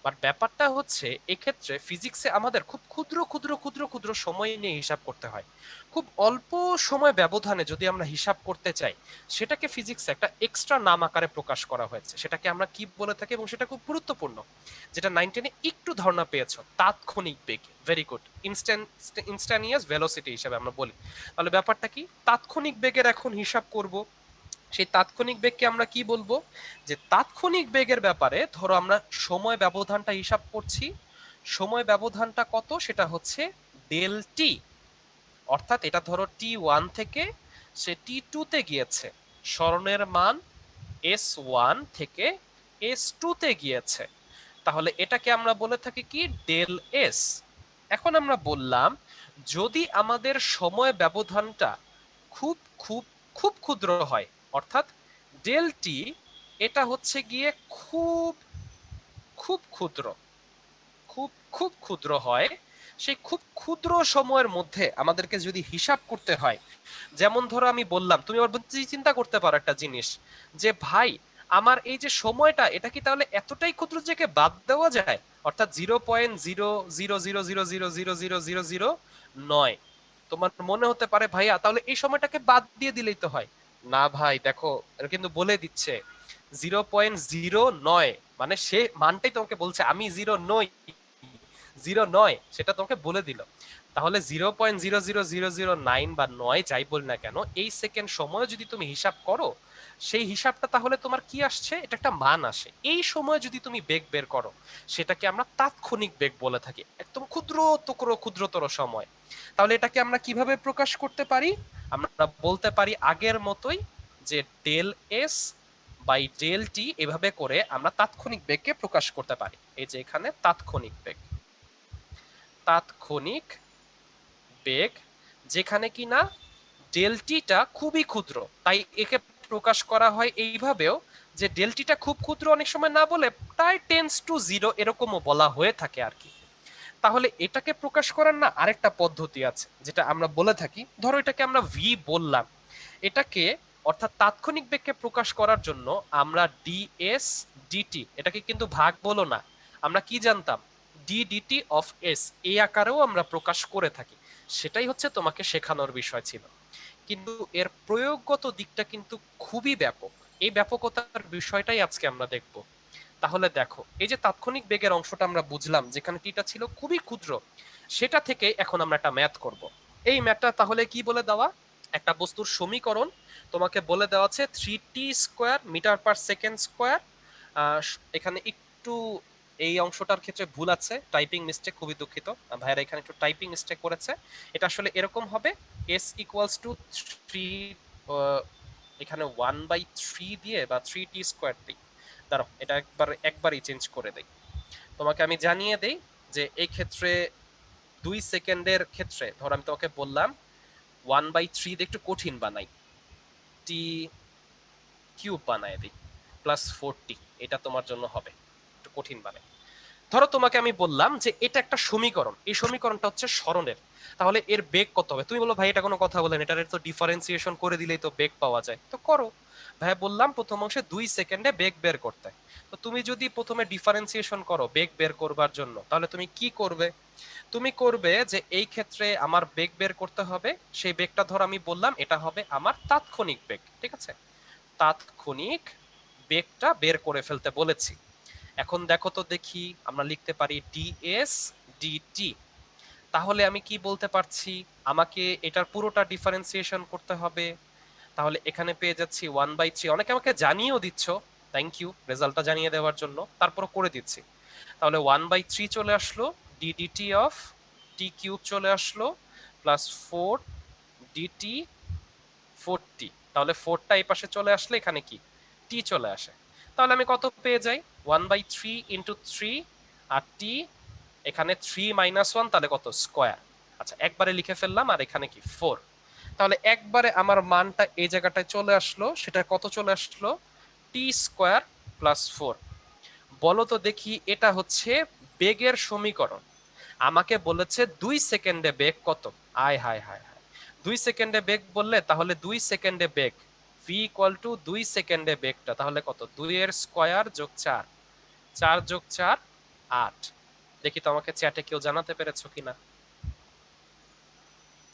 বাট ব্যাপারটা হচ্ছে এক্ষেত্রে ফিজিক্সে আমাদের খুব ক্ষুদ্র ক্ষুদ্র ক্ষুদ্র ক্ষুদ্র সময় নিয়ে হিসাব করতে হয়। খুব অল্প সময় ব্যবধানে যদি আমরা হিসাব করতে চাই, সেটাকে ফিজিক্সে একটা এক্সট্রা নাম আকারে প্রকাশ করা হয়েছে, সেটাকে আমরা কি বলে থাকি, এবং সেটা খুব গুরুত্বপূর্ণ, যেটা 9-10-এ একটু ধারণা পেয়েছো, তাৎক্ষণিক বেগ। ভেরি গুড, ইনস্ট্যান্টানিয়াস ভেলোসিটি হিসাবে আমরা বলি। তাহলে ব্যাপারটা কি, তাৎক্ষণিক বেগের এখন হিসাব করব। সেই তাৎক্ষণিক বেগকে আমরা কি বলবো, যে তাৎক্ষণিক বেগের ব্যাপারে ধরো আমরা সময় ব্যবধানটা হিসাব করছি। সময় ব্যবধানটা কত, সেটা হচ্ছে ডেল টি, অর্থাৎ এটা ধরো T1 থেকে সে T2 তে গিয়েছে, সরণের মান S1 থেকে S2 তে গিয়েছে, তাহলে এটাকে আমরা বলে থাকি কি ডেল এস। এখন আমরা বললাম যদি আমাদের সময় ব্যবধানটা খুব খুব খুব ক্ষুদ্র হয়, অর্থাৎ ডেল টি এটা হচ্ছে গিয়ে খুব খুব ক্ষুদ্র, খুব খুব ক্ষুদ্র হয়, সেই খুব ক্ষুদ্র সময়ের মধ্যে আমাদেরকে যদি হিসাব করতে হয়, যেমন ধরো আমি বললাম, তুমি আবার চিন্তা করতে পারো একটা জিনিস যে ভাই আমার এই যে সময়টা এটা কি তাহলে এতটাই ক্ষুদ্র যে বাদ দেওয়া যায়, অর্থাৎ 0.000000000 নয়। তোমার মনে হতে পারে ভাইয়া তাহলে এই সময়টাকে বাদ দিয়ে দিলেই তো হয়। না ভাই দেখো, এটা কিন্তু বলে দিচ্ছে 0.0 নয়, মানে সে মানটাই তোমাকে বলছে আমি জিরো নই, জিরো নয় সেটা তোমাকে বলে দিল। তাহলে 0.00009 বা 9 যাই বল না কেন, এই সেকেন্ড সময় যদি তুমি হিসাব করো, সেই হিসাবটা তাহলে তোমার কি আসছে, এটা একটা মান আসে। এই সময় যদি তুমি বেগ বের করো, সেটাকে আমরা তাৎক্ষণিক বেগ বলে থাকি, একদম ক্ষুদ্রতর সময়। তাহলে এটাকে আমরা কিভাবে প্রকাশ করতে পারি? আমরা বলতে পারি আগের মতোই যে del s by del t, এভাবে করে আমরা তাৎক্ষণিক বেগকে প্রকাশ করতে পারি। এই যে এখানে তাৎক্ষণিক বেগ, তাৎক্ষণিক বেগ যেখানে কিনা ডেলটিটা খুবই ক্ষুদ্র, তাই একে প্রকাশ করা হয় এইভাবেও যে ডেলটিটা খুব ক্ষুদ্র, অনেক সময় না বলে প্রায় টেন্স টু জিরো এরকমও বলা হয়ে থাকে আর কি। তাহলে এটাকে প্রকাশ করার না আরেকটা পদ্ধতি আছে যেটা আমরা বলে থাকি, ধরো এটাকে আমরা ভি বললাম, এটাকে অর্থাৎ তাৎক্ষণিক বেগকে প্রকাশ করার জন্য আমরা ডিএস ডিটি, এটাকে কিন্তু ভাগ বলো না, আমরা কি জানতাম ডি ডিটি অফ এস, এই আকারেও আমরা প্রকাশ করে থাকি। সেটাই হচ্ছে তোমাকে শেখানোর বিষয় ছিল, কিন্তু এর প্রয়োগগত দিকটা কিন্তু খুবই ব্যাপক। এই ব্যাপকতার বিষয়টাই আজকে আমরা দেখব। তাহলে দেখো, এই যে তাৎক্ষণিক বেগের অংশটা আমরা বুঝলাম যেখানে টিটা ছিল খুবই ক্ষুদ্র, সেটা থেকে এখন আমরা একটা ম্যাথ করব। এই ম্যাথটা তাহলে কি বলে দেওয়া, একটা বস্তুর সমীকরণ তোমাকে বলে দেওয়া আছে 3t² মিটার/সেকেন্ড²। এখানে একটু এই অংশটার ক্ষেত্রে ভুল আছে, টাইপিং মিস্টেক, খুবই দুঃখিত ভাইরা, এখানে একটু টাইপিং মিস্টেক করেছে। এটা আসলে এরকম হবে s ইকুয়ালস টু 3, এখানে 1/3 দিয়ে বা 3t² দিই। দাঁড়াও, এটা একবারই চেঞ্জ করে দেই। তোমাকে আমি জানিয়ে দেই যে এই ক্ষেত্রে 2 সেকেন্ডের ক্ষেত্রে ধর আমি তোমাকে বললাম 1/3 দিয়ে একটু কঠিন বানাই, টি কিউব বানায় দিই +40, এটা তোমার জন্য হবে, একটু কঠিন বানাই। ধরো তোমাকে আমি বললাম যে এটা একটা সমীকরণ, এই সমীকরণটা হচ্ছে সরণের, তাহলে এর বেগ কত হবে? তুমি বলো ভাই এটা কোনো কথা বলেন, এটার তো ডিফারেন্সিয়েশন করে দিলেই তো বেগ পাওয়া যায়, তো করো। ভাই বললাম প্রথম অংশে 2 সেকেন্ডে বেগ বের করতে, তো তুমি যদি প্রথমে ডিফারেন্সিয়েশন করো বেগ বের করবার জন্য, তাহলে তুমি কি করবে? তুমি করবে যে এই ক্ষেত্রে আমার বেগ বের করতে হবে, সেই বেগটা ধর আমি বললাম এটা হবে আমার তাৎক্ষণিক বেগ, ঠিক আছে? তাৎক্ষণিক বেগটা বের করে ফেলতে বলেছি। এখন দেখো তো দেখি, আমরা লিখতে পারি ডিএস ডিটি। তাহলে আমি কি বলতে পারছি, আমাকে এটার পুরোটা ডিফারেন্সিয়েশন করতে হবে। তাহলে এখানে পেয়ে যাচ্ছি 1/3, অনেকে আমাকে জানিয়েও দিচ্ছ, থ্যাংক ইউ রেজাল্টটা জানিয়ে দেওয়ার জন্য, তারপরও করে দিচ্ছি। তাহলে 1/3 চলে আসলো, ডিডিটি অফ টি কিউব চলে আসলো, +4 ডিটি 40, তাহলে 4টা এই পাশে চলে আসলে এখানে কি টি চলে আসে। তাহলে আমি কত পেয়ে যাই, 1/3 ইন্টু 3, আর টি এখানে 3 - 1, তাহলে কত স্কোয়ার। আচ্ছা একবারে লিখে ফেললাম, আর এখানে কি 4। তাহলে একবারে আমার মানটা এই জায়গাটায় চলে আসলো, সেটা কত চলে আসলো, t² + 4। বলো তো দেখি, এটা হচ্ছে বেগের সমীকরণ। আমাকে বলেছে 2 সেকেন্ডে বেগ কত, আয় হায় হায় হায়, 2 সেকেন্ডে বেগ বললে তাহলে 2 সেকেন্ডে বেগ v ইকুয়াল টু 2 সেকেন্ডে বেগটা তাহলে কত, 2 এর স্কোয়ার যোগ 4, 4 যোগ 4 8। দেখি তো আমাকে চ্যাটে কেউ জানাতে পেরেছো কিনা।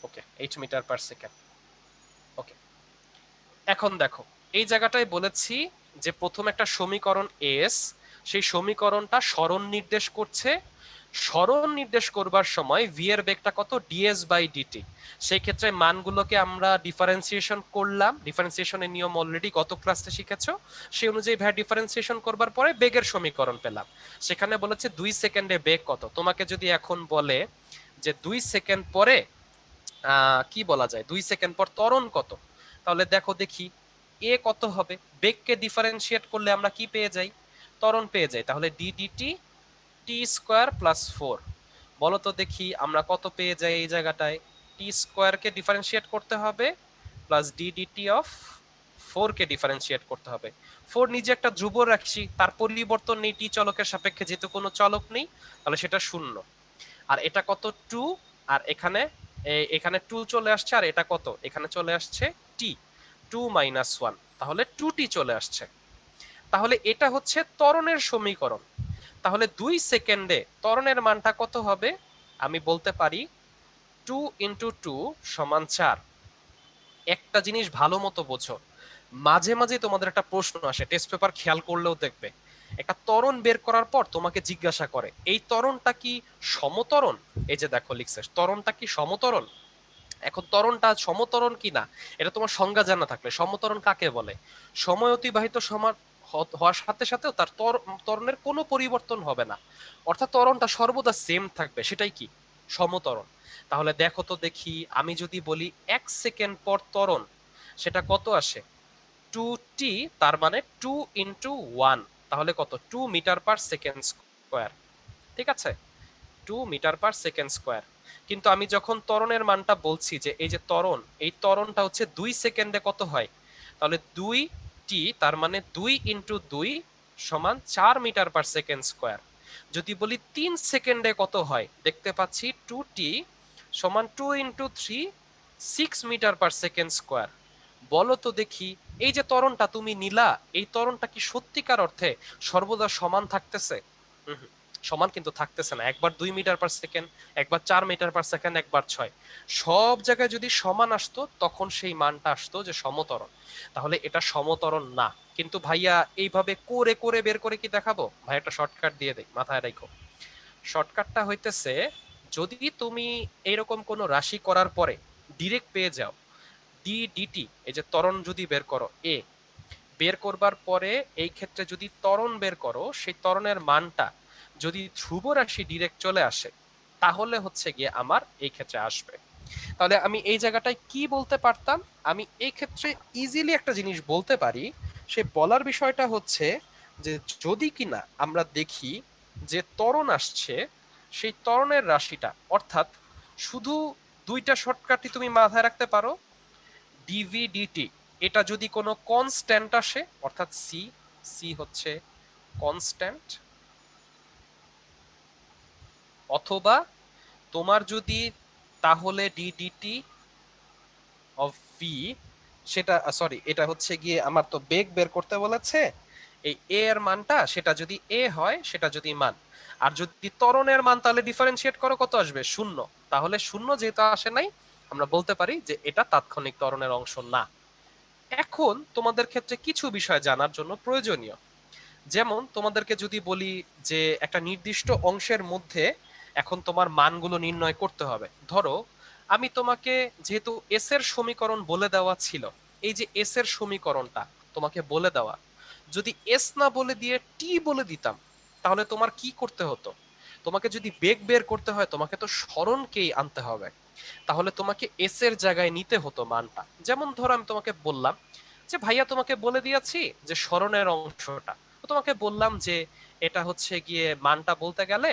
ওকে, 8 মিটার/সেকেন্ড। ওকে, এখন দেখো এই জায়গাটায় বলেছি যে প্রথম একটা সমীকরণ এস, সেই সমীকরণটা সরণ নির্দেশ করছে, সরণ নির্দেশ করবার সময় ভি এর বেগটা কত, ডিএস বাই ডিটি। সেই ক্ষেত্রে মানগুলোকে আমরা ডিফারেন্সিয়েশন করলাম, ডিফারেন্সিয়েশনের নিয়ম অলরেডি গত ক্লাসে শিখেছো, সেই অনুযায়ী ভ্যা ডিফারেন্সিয়েশন করবার পরে বেগের সমীকরণ পেলাম। সেখানে বলেছে 2 সেকেন্ডে বেগ কত। তোমাকে যদি এখন বলে যে 2 সেকেন্ড পরে কি বলা যায় 2 সেকেন্ড পর ত্বরণ কত। তাহলে দেখো দেখি এ কত হবে, বেগকে ডিফারেন্সিয়েট করলে আমরা কি পেয়ে যাই, ত্বরণ পেয়ে যাই। তাহলে ডি ডিটি টি স্কোয়ার প্লাস 4, বলো তো দেখি আমরা কত পেয়ে যাই এই জায়গাটায়। টি স্কোয়ারকে ডিফারেন্সিয়েট করতে হবে প্লাস ডি ডিটি অফ 4 কে ডিফারেন্সিয়েট করতে হবে। 4 নিজে একটা ধ্রুব রাখছি, তার পরিবর্তন নেই টি চলকের সাপেক্ষে, যেহেতু কোনো চলক নেই তাহলে সেটা শূন্য। আর এটা কত 2, আর এখানে এখানে 2 চলে আসছে, আর এটা কত এখানে চলে আসছে টি, 2 মাইনাস 1, তাহলে 2টি চলে আসছে। তাহলে এটা হচ্ছে ত্বরণের সমীকরণ। তাহলে 2 সেকেন্ডে ত্বরণের মানটা কত হবে, আমি বলতে পারি 2 ইন্টু 2 সমান 4। একটা জিনিস ভালো মতো বোঝো, মাঝে মাঝে তোমাদের একটা প্রশ্ন আসে, টেস্ট পেপার খেয়াল করলেও দেখবে, একটা ত্বরণ বের করার পর তোমাকে জিজ্ঞাসা করে এই ত্বরণটা কি সমত্বরণ। এই যে দেখো লিখছে ত্বরণটা কি সমত্বরণ। এখন ত্বরণটা সমত্বরণ কি না এটা তোমার সংজ্ঞা জানা থাকলে, সমত্বরণ কাকে বলে, সময় অতিবাহিত সমান হওয়ার সাথে সাথেও তার ত্বরণের কোনো পরিবর্তন হবে না, অর্থাৎ ত্বরণটা সর্বদা সেম থাকবে, সেটাই কি সমত্বরণ। তাহলে দেখো তো দেখি আমি যদি বলি 1 সেকেন্ড পর ত্বরণ, সেটা কত আসে 2t, তার মানে 2 ইন্টু 1, তাহলে কত 2 মিটার পার সেকেন্ড স্কোয়ার। ঠিক আছে, 2 মিটার পার সেকেন্ড স্কোয়ার। কিন্তু আমি যখন ত্বরণের মানটা বলছি যে এই যে ত্বরণ, এই ত্বরণটা হচ্ছে 2 সেকেন্ডে কত হয়, তাহলে 2t, তার মানে 2 ইন্টু 2 সমান 4 মিটার পার সেকেন্ড স্কোয়ার। যদি বলি 3 সেকেন্ডে কত হয়, দেখতে পাচ্ছি 2t সমান 2 into 3 6 metre per second square. বলো তো দেখি এই যে ত্বরণটা তুমি নিলা, এই ত্বরণটা কি সত্যিকার অর্থে সর্বদা সমান থাকতেছে? হুম, সমান কিন্তু থাকতেছে না। একবার 2 মিটার পার সেকেন্ড, একবার 4 মিটার পার সেকেন্ড, একবার 6, সব জায়গায় যদি সমান আসতো তখন সেই মানটা আসতো যে সমতরণ। তাহলে এটা সমতরণ না। কিন্তু ভাইয়া এইভাবে করে করে বের করে কি দেখাবো, ভাই একটা শর্টকাট দিয়ে দেই, মাথায় রাখো। শর্টকাটটা হইতেছে, যদি তুমি এইরকম কোনো রাশি করার পরে ডিরেক্ট পেয়ে যাও ডি ডিটি, এই যে ত্বরণ যদি বের করো এ, বের করবার পরে এই ক্ষেত্রে যদি ত্বরণ বের করো, সেই ত্বরণের মানটা যদি ধ্রুব রাশি ডিরেক্ট চলে আসে, তাহলে হচ্ছে গিয়ে আমার এই ক্ষেত্রে আসবে। তাহলে আমি এই জায়গাটায় কি বলতে পারতাম, আমি এই ক্ষেত্রে ইজিলি একটা জিনিস বলতে পারি। সে বলার বিষয়টা হচ্ছে যে যদি কিনা আমরা দেখি যে ত্বরণ আসছে, সেই ত্বরণের রাশিটা, অর্থাৎ শুধু দুইটা শর্টকাটই তুমি মাথায় রাখতে পারো, ডিভি ডিটি, এটা যদি কোনো কনস্ট্যান্ট আসে, অর্থাৎ সি, সি হচ্ছে কনস্ট্যান্ট, অথবা তোমার যদি তাহলে ডিডিটি অফ ভি, সেটা সরি এটা হচ্ছে গিয়ে আমার তো বেগ বের করতে বলেছে, এই এ এর মানটা সেটা যদি এ হয়, সেটা যদি মান, আর যদি ত্বরণের মান তাহলে ডিফারেন্সিয়েট করো কত আসবে, শূন্য। তাহলে শূন্য যেহেতু আসে নাই, আমরা বলতে পারি যে এটা তাৎক্ষণিক ত্বরণের অংশ না। এখন তোমাদের ক্ষেত্রে কিছু বিষয় জানার জন্য প্রয়োজনীয়, যেমন তোমাদেরকে যদি বলি যে একটা নির্দিষ্ট অংশের মধ্যে এখন তোমার মানগুলো নির্ণয় করতে হবে। ধরো আমি তোমাকে, যেহেতু এস এর সমীকরণ বলে দেওয়া ছিল, এই যে এস এর সমীকরণটা তোমাকে বলে দেওয়া, যদি এস না বলে দিয়ে টি বলে দিতাম, তাহলে তোমার কি করতে হতো, তোমাকে যদি বেগ বের করতে হয় তোমাকে তো সরণকেই আনতে হবে, তাহলে তোমাকে এস এর জায়গায় নিতে হতো মানটা। যেমন ধরো আমি তোমাকে বললাম যে ভাইয়া তোমাকে বলে দিয়েছি যে সরণের অংশটা, তো তোমাকে বললাম যে এটা হচ্ছে গিয়ে মানটা বলতে গেলে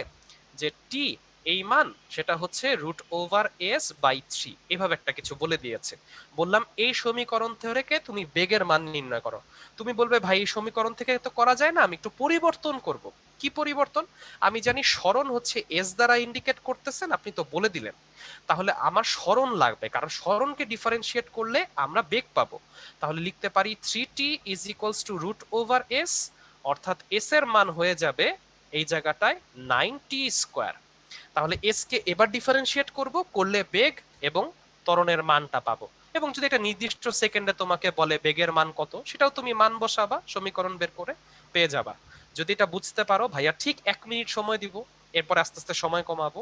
যে টি, এই মান সেটা হচ্ছে √/s/3, এভাবে একটা কিছু বলে দিয়েছে। বললাম এই সমীকরণ থেকে তুমি বেগের মান নির্ণয় করো। তুমি বলবে ভাই এই সমীকরণ থেকে তো করা যায় না, আমি একটু পরিবর্তন করব। কি পরিবর্তন, আমি জানি সরণ হচ্ছে এস দ্বারা ইন্ডিকেট করতেছেন, আপনি তো বলে দিলেন, তাহলে আমার সরণ লাগবে, কারণ সরণকে ডিফারেন্সিয়েট করলে আমরা বেগ পাবো। তাহলে লিখতে পারি 3t is equals two √/s, অর্থাৎ এস এর মান হয়ে যাবে এই জায়গাটায় 9t স্কোয়ার। তাহলে এস কে এবার ডিফারেন্সিয়েট করব, করলে বেগ এবং ত্বরণের মানটা পাবো। এবং যদি একটা নির্দিষ্ট সেকেন্ডে তোমাকে বলে বেগের মান কত, সেটাও তুমি মান বসাবা, সমীকরণ বের করে পেয়ে যাবা। যদি এটা বুঝতে পারো ভাইয়া, ঠিক 1 মিনিট সময় দিব, এরপর আস্তে আস্তে সময় কমাবো।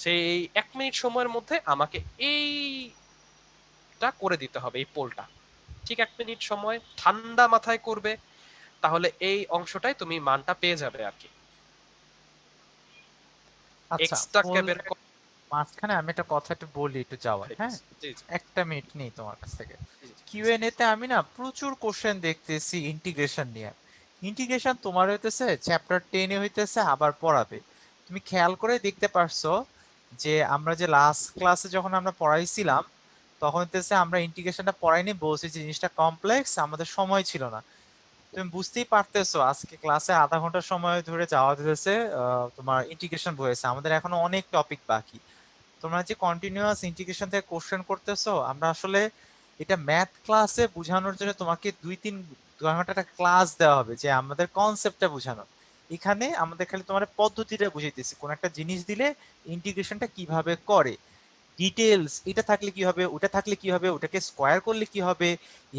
সেই 1 মিনিট সময়ের মধ্যে আমাকে এইটা করে দিতে হবে, এই পোলটা। ঠিক 1 মিনিট সময় ঠান্ডা মাথায় করবে, তাহলে এই অংশটাই তুমি মানটা পেয়ে যাবে আর কি। আচ্ছা, এক্সটাকে পোল বের কর। মাঝখানে আমি একটা কথা একটু বলি একটু যাওয়ার, হ্যাঁ? জি জি একটা মিনিট নেই তোমার কাছ থেকে। জি জি কিউএনএ তে আমি না প্রচুর কোশ্চেন দেখতেছি ইন্টিগ্রেশন নিয়ে। ইন্টিগ্রেশন তোমার হইতেছে চ্যাপ্টার 10 হইতেছে আবার পড়াবে। তুমি খেয়াল করে দেখতে পারছো যে আমরা যে লাস্ট ক্লাসে যখন আমরা পড়াইছিলাম তখন হইতেছে আমরা ইন্টিগ্রেশনটা পড়াইনি, বলছি যে জিনিসটা কমপ্লেক্স, আমাদের সময় ছিল না। তুমি বুঝতেই পারতেছো আজকে ক্লাসে আধা ঘন্টা সময় ধরে যাওয়া দিতেছে, তোমার ইন্টিগ্রেশন বলেছে, আমাদের এখনো অনেক টপিক বাকি। তোমরা যে কন্টিনিউয়াস ইন্টিগ্রেশন থেকে কোশ্চেন করতেছো, আমরা আসলে এটা ম্যাথ ক্লাসে বোঝানোর জন্য তোমাকে 2-3 ঘন্টা একটা ক্লাস দেওয়া হবে যে আমাদের কনসেপ্টটা বোঝানো। এখানে আমাদের খালি তোমার পদ্ধতিটা বুঝাইতেছি, কোন একটা জিনিস দিলে ইন্টিগ্রেশনটা কিভাবে করে, ডিটেলস এটা থাকলে কি হবে, ওটা থাকলে কি হবে, ওটাকে স্কোয়ার করলে কি হবে,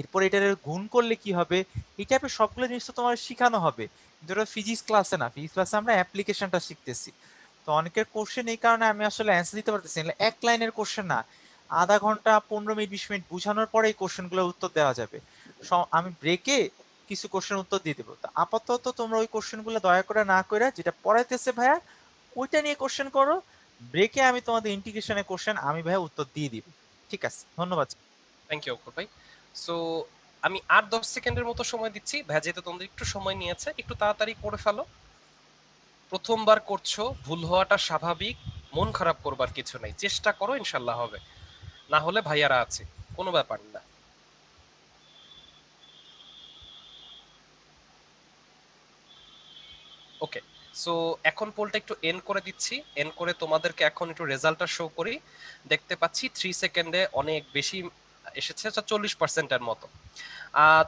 এরপর এটার গুণ করলে কি হবে, এই টাইপের সবগুলো জিনিস তো তোমার শেখানো হবে। কিন্তু ওটা ফিজিক্স ক্লাসে না, ফিজিক্স ক্লাসে আমরা অ্যাপ্লিকেশনটা শিখতেছি। তো অনেকের কোশ্চেন এই কারণে আমি আসলে অ্যান্সার দিতে পারতেছি না, এক লাইনের কোশ্চেন না, আধা ঘন্টা 15 মিনিট 20 মিনিট বুঝানোর পরে এই কোশ্চেনগুলোর উত্তর দেওয়া যাবে। আমি ব্রেকে কিছু কোশ্চেন উত্তর দিয়ে দেবো। তো আপাতত তোমরা ওই কোশ্চেনগুলো দয়া করে না করে যেটা পড়াইতেছে ভাইয়া ওইটা নিয়ে কোশ্চেন করো। ব্রেকে আমি তোমাদের ইন্টিগ্রেশনের কোশ্চেন আমি ভাইয়া উত্তর দিয়ে দিব। ঠিক আছে, ধন্যবাদ। থ্যাংক ইউ অকুর ভাই। সো আমি আর 10 সেকেন্ডের মতো সময় দিচ্ছি ভাইয়া, যেহেতু তোমাদের একটু সময় নিয়েছে, একটু তাড়াতাড়ি করে ফেলো। প্রথমবার করছো, ভুল হওয়াটা স্বাভাবিক, মন খারাপ করবার কিছু নেই, চেষ্টা করো, ইনশাল্লাহ হবে। না হলে ভাইয়ারা আছে, কোনো ব্যাপার না। ওকে, সো এখন পোলটা একটু এন্ড করে দিচ্ছি, এন্ড করে তোমাদেরকে এখন একটু রেজাল্টটা শো করি। দেখতে পাচ্ছি 3 সেকেন্ডে অনেক বেশি এসেছে, 40%-এর মতো।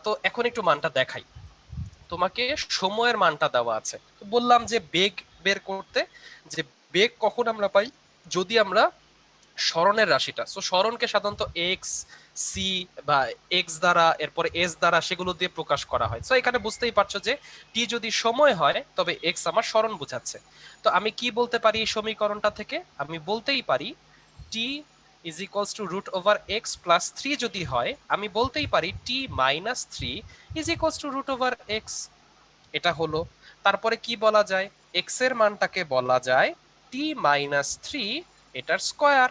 তো এখন একটু মানটা দেখাই তোমাকে। সময়ের মানটা দেওয়া আছে, তো বললাম যে বেগ বের করতে, যে বেগ কখন আমরা পাই, যদি আমরা স্মরণের রাশিটা, সো স্মরণকে সাধারণত এক্স সি বা এক্স দ্বারা এরপরে এস দ্বারা সেগুলো দিয়ে প্রকাশ করা হয়। সো এখানে বুঝতেই পারছো যে টি যদি সময় হয় তবে এক্স আমার স্মরণ বোঝাচ্ছে। তো আমি কি বলতে পারি এই সমীকরণটা থেকে, আমি বলতেই পারি T is equals to root over X plus 3 যদি হয়, আমি বলতেই পারি T minus 3 is equals to root over X. এটা হলো। তারপরে কি বলা যায়, এক্স এর মানটাকে বলা যায় টি মাইনাস 3 এটার স্কয়ার,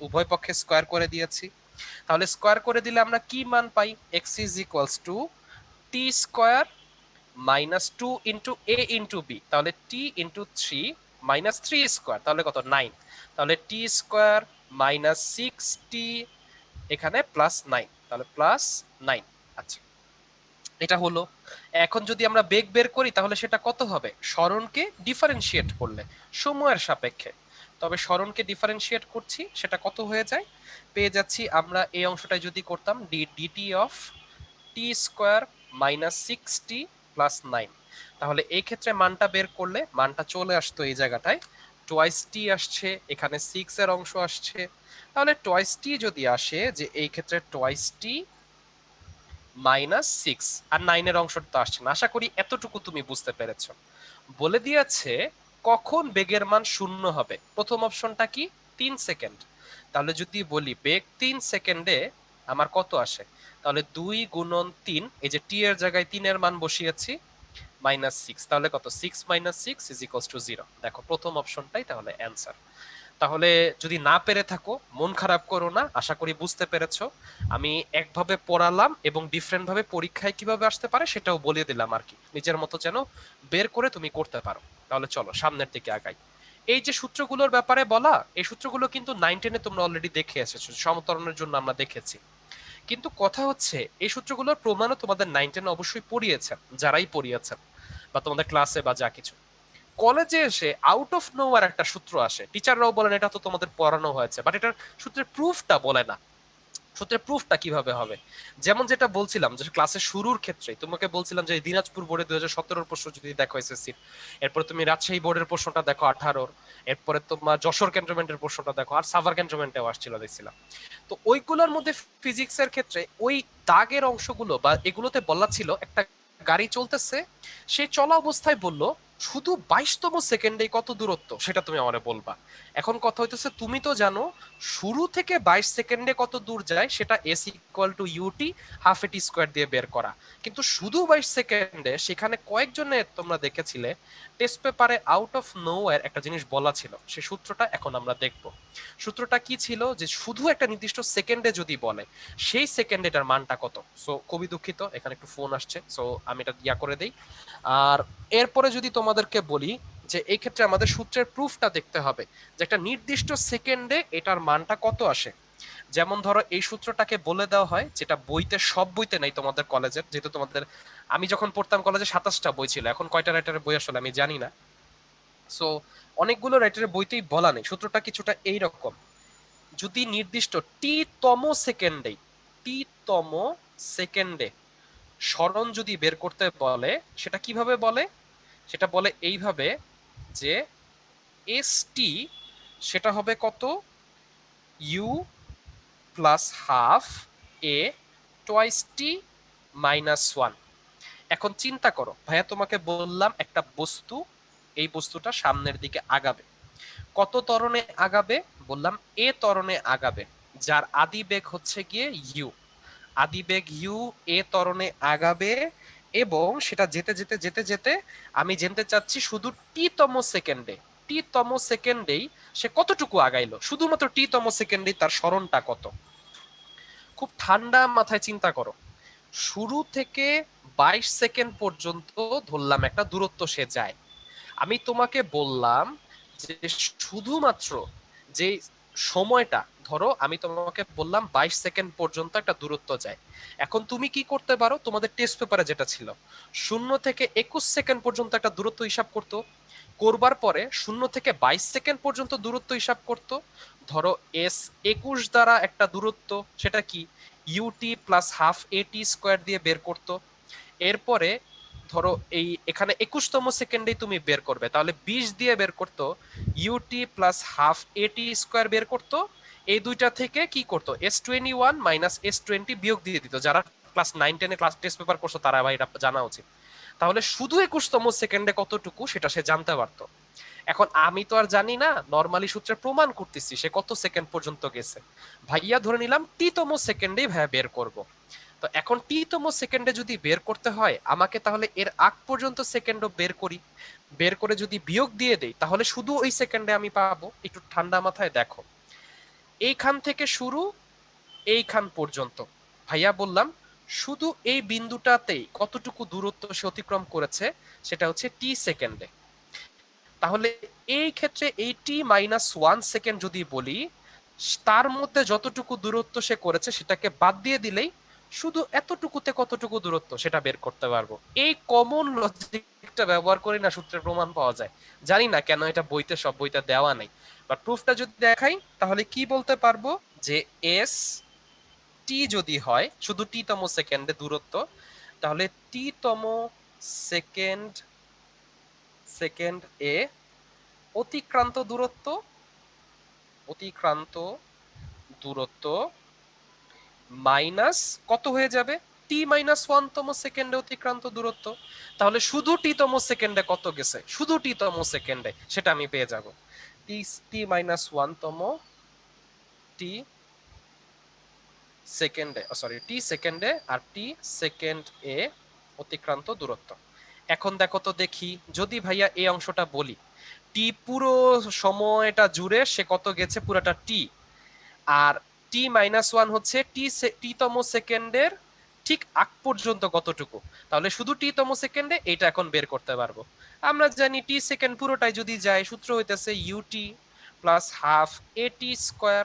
উভয় পক্ষে স্কয়ার করে দিয়েছি। তাহলে স্কয়ার করে দিলে আমরা কি মান পাই, X is equals to T square minus 2 into A into B, তাহলে টি ইন্টু 3 মাইনাস 3 স্কয়ার, তাহলে কত 9, তাহলে টি স্কয়ার মাইনাস 6টি এখানে প্লাস 9, তাহলে প্লাস 9। আচ্ছা, এটা হলো। এখন যদি আমরা বেগ বের করি তাহলে সেটা কত হবে, স্মরণকে ডিফারেন্সিয়েট করলে সময়ের সাপেক্ষে, তবে স্মরণকে ডিফারেন্সিয়েট করছি সেটা কত হয়ে যায়, পেয়ে যাচ্ছি আমরা এই অংশটায় যদি করতাম dt of t square minus 6টি প্লাস 9, তাহলে এই ক্ষেত্রে মানটা বের করলে মানটা চলে আসতো এই জায়গাটায়, টোয়াইস টি আসছে, এখানে 6 এর অংশ আসছে, তাহলে টোয়াইস টি যদি আসে, যে এই ক্ষেত্রে টোয়াইস টি -6 আর 9 এর অংশটা তো আসছে না। আশা করি এতটুকু তুমি বুঝতে পেরেছো। বলে দিয়েছে কখন বেগের মান শূন্য হবে, প্রথম অপশনটা কি 3 সেকেন্ড। তাহলে যদি বলি বেগ 3 সেকেন্ডে আমার কত আসে, তাহলে 2 গুণন 3, এই যে টি এর জায়গায় 3 এর মান বসিয়েছি, -6, তাহলে কত 6 - 6 ইজ ইকুয়ালস টু 0। দেখো প্রথম অপশনটাই তাহলে অ্যান্সার। তাহলে যদি না পেরে থাকো মন খারাপ করো না, আশা করি বুঝতে পেরেছো। আমি একভাবে পড়ালাম এবং ডিফারেন্ট ভাবে পরীক্ষায় কিভাবে আসতে পারে সেটাও বলে দিলাম আর কি, নিজের মতো যেন বের করে তুমি করতে পারো। তাহলে চলো সামনের দিকে আগাই। এই যে সূত্রগুলোর ব্যাপারে বলা, এই সূত্রগুলো কিন্তু 9-10-এ তোমরা অলরেডি দেখে এসেছো, সমতরণের জন্য আমরা দেখেছি। কিন্তু কথা হচ্ছে এই সূত্রগুলোর প্রমাণও তোমাদের 9-10-এ অবশ্যই পড়িয়েছেন, যারাই পড়িয়েছেন বা তোমাদের ক্লাসে বা যা কিছু। কলেজে এসে আউট অফ নোওয়ার একটা সূত্র আসে, টিচাররাও বলেন এটা তো তোমাদের পড়ানো হয়েছে, বাট এটার সূত্রের প্রুফটা বলে না। সূত্রের প্রুফটা কিভাবে হবে, যেমন যেটা বলছিলাম যে ক্লাসের শুরুর ক্ষেত্রে তোমাকে বলছিলাম যে দিনাজপুর বোর্ডে 2017 প্রশ্ন যদি দেখো এসএসসির, এরপরে তুমি রাজশাহী বোর্ডের প্রশ্নটা দেখো 18-র, এরপরে তোমার যশোর ক্যান্টনমেন্টের প্রশ্নটা দেখো, আর সাভার ক্যান্টনমেন্টেও আসছিল দেখছিলাম। তো ওইগুলোর মধ্যে ফিজিক্সের ক্ষেত্রে ওই দাগের অংশগুলো বা এগুলোতে বলা ছিল একটা গাড়ি চলতেছে, সে চলা অবস্থায় বলল শুধু 22তম সেকেন্ডে কত দূরত্ব সেটা তুমি আমারে বলবা। এখন কথা হইতেছে তুমি তো জানো শুরু থেকে 22 সেকেন্ডে কত দূর যায় সেটা s equal to ut half at square দিয়ে বের করা। কিন্তু শুধু 22 সেকেন্ডে সেখানে কয়েকজনে তোমরা দেখেছিলে টেস্ট পেপারে আউট অফ নোওয়্যার একটা জিনিস বলা ছিল, সে সূত্রটা এখন আমরা দেখব। সূত্রটা কি ছিল যে শুধু একটা নির্দিষ্ট সেকেন্ডে যদি বলে সেই সেকেন্ডে এটার মানটা কত। সো খুবই দুঃখিত এখানে একটু ফোন আসছে, সো আমি এটা ইয়া করে দেই। আর এরপরে যদি তোমাদেরকে বলি যে এই ক্ষেত্রে আমাদের সূত্রের প্রুফটা দেখতে হবে যে একটা নির্দিষ্ট সেকেন্ডে এটার মানটা কত আসে। যেমন ধরো এই সূত্রটাকে বলে দেওয়া হয়, যেটা বইতে সব বইতে নেই তোমাদের কলেজের, যেহেতু তোমাদের আমি যখন পড়তাম কলেজে 27টা বই ছিল, এখন কয়টা রাইটারের বই আসলে আমি জানি না। সো অনেকগুলো রাইটারের বইতেই বলা নেই। সূত্রটা কিছুটা এইরকম, যদি নির্দিষ্ট টি তম সেকেন্ডে টি তম সেকেন্ডে স্মরণ যদি বের করতে বলে সেটা কিভাবে বলে, সেটা বলে এইভাবে যে এস টি সেটা হবে কত, u plus half a twice t minus one. এখন চিন্তা করো ভাইয়া, তোমাকে বললাম একটা বস্তু, এই বস্তুটা সামনের দিকে আগাবে, কত ত্বরণে আগাবে, বললাম এ ত্বরণে আগাবে, যার আদি বেগ হচ্ছে গিয়ে ইউ। আদি বেগ ইউ এ ত্বরণে আগাবে এবং সেটা যেতে যেতে যেতে যেতে আমি জানতে চাচ্ছি শুধু টি তম সেকেন্ডে, টি তম সেকেন্ডেই সে কতটুকু আগাইলো, শুধুমাত্র টি তম সেকেন্ডেই তার স্মরণটা কত। খুব ঠান্ডা মাথায় চিন্তা করো, শুরু থেকে 22 সেকেন্ড পর্যন্ত ধরলাম একটা দূরত্ব সে যায়। আমি তোমাকে বললাম যে শুধুমাত্র যে সময়টা, ধরো আমি তোমাকে বললাম 22 সেকেন্ড পর্যন্ত একটা দূরত্ব যায়। এখন তুমি কি করতে পারো, তোমাদের টেস্ট পেপারে যেটা ছিল 0 থেকে 21 সেকেন্ড পর্যন্ত একটা দূরত্ব হিসাব করতো, করবার পরে 0 থেকে 22 সেকেন্ড পর্যন্ত দূরত্ব হিসাব করতো। ধরো এস 21 দ্বারা একটা দূরত্ব, সেটা কি UT plus half at square দিয়ে বের করতো। এরপরে ধরো এই এখানে 21তম সেকেন্ডেই তুমি বের করবে, তাহলে 20 দিয়ে বের করতো, UT plus half at square বের করতো। এই দুইটা থেকে কি করতো, S21 মাইনাস S20 বিয়োগ দিয়ে দিত। যারা ক্লাস 9-10 ক্লাস টেস্ট পেপার করছো তারা ভাই এটা জানা উচিত। তাহলে শুধু 21তম সেকেন্ডে কতটুকু সেটা সে জানতে পারতো। এখন আমি তো আর জানি না, নর্মালি সূত্রে প্রমাণ করতেছি সে কত সেকেন্ড পর্যন্ত গেছে। ভাইয়া ধরে নিলাম টি-তম সেকেন্ডেই ভাইয়া বের করব। তো এখন টি-তম সেকেন্ডে যদি বের করতে হয় আমাকে, তাহলে এর আগ পর্যন্ত সেকেন্ডও বের করি, বের করে যদি বিয়োগ দিয়ে দেই তাহলে শুধু ওই সেকেন্ডে আমি পাবো। একটু ঠান্ডা মাথায় দেখো, এইখান থেকে শুরু এইখান পর্যন্ত ভাইয়া বললাম শুধু এই বিন্দুটাতেই কতটুকু দূরত্ব সে অতিক্রম করেছে, সেটা হচ্ছে টি সেকেন্ডে। তাহলে এই ক্ষেত্রে এই টি-1 সেকেন্ড যদি বলি, তার মধ্যে যতটুকু দূরত্ব সে করেছে সেটাকে বাদ দিয়ে দিলেই শুধু এতটুকুতে কতটুকু দূরত্ব সেটা বের করতে পারবো। এই কমন লজিকটা ব্যবহার করে না সূত্রের প্রমাণ পাওয়া যায়। জানি না কেন এটা বইতে সব বইতে দেওয়া নেই, বাট প্রুফটা যদি দেখাই তাহলে কি বলতে পারবো যে এস টি যদি হয় শুধু টি-তম সেকেন্ডে দূরত্ব, তাহলে টি-তম সেকেন্ড সেকেন্ড এ অতিক্রান্ত দূরত্ব, অতিক্রান্ত দূরত্ব মাইনাস কত হয়ে যাবে, টি-1তম সেকেন্ডে অতিক্রান্ত দূরত্ব। তাহলে শুধু টি-তম সেকেন্ডে কত গেছে, শুধু টি-তম সেকেন্ডে সেটা আমি পেয়ে যাব। টি টি-1তম টি সেকেন্ডে, সরি টি সেকেন্ডে আর টি সেকেন্ড এ অতিক্রান্ত দূরত্ব। এখন দেখো তো দেখি, যদি ভাইয়া এই অংশটা বলি টি পুরো সময়টা জুড়ে সে কত গেছে পুরাটা টি, আর টি-1 হচ্ছে টি-তম সেকেন্ডের ঠিক আগ পর্যন্ত কতটুকু, তাহলে শুধু টি-তম সেকেন্ডে এটা এখন বের করতে পারবো। আমরা জানি টি সেকেন্ড পুরোটাই যদি যায় সূত্র হইতেছে UT plus half at square.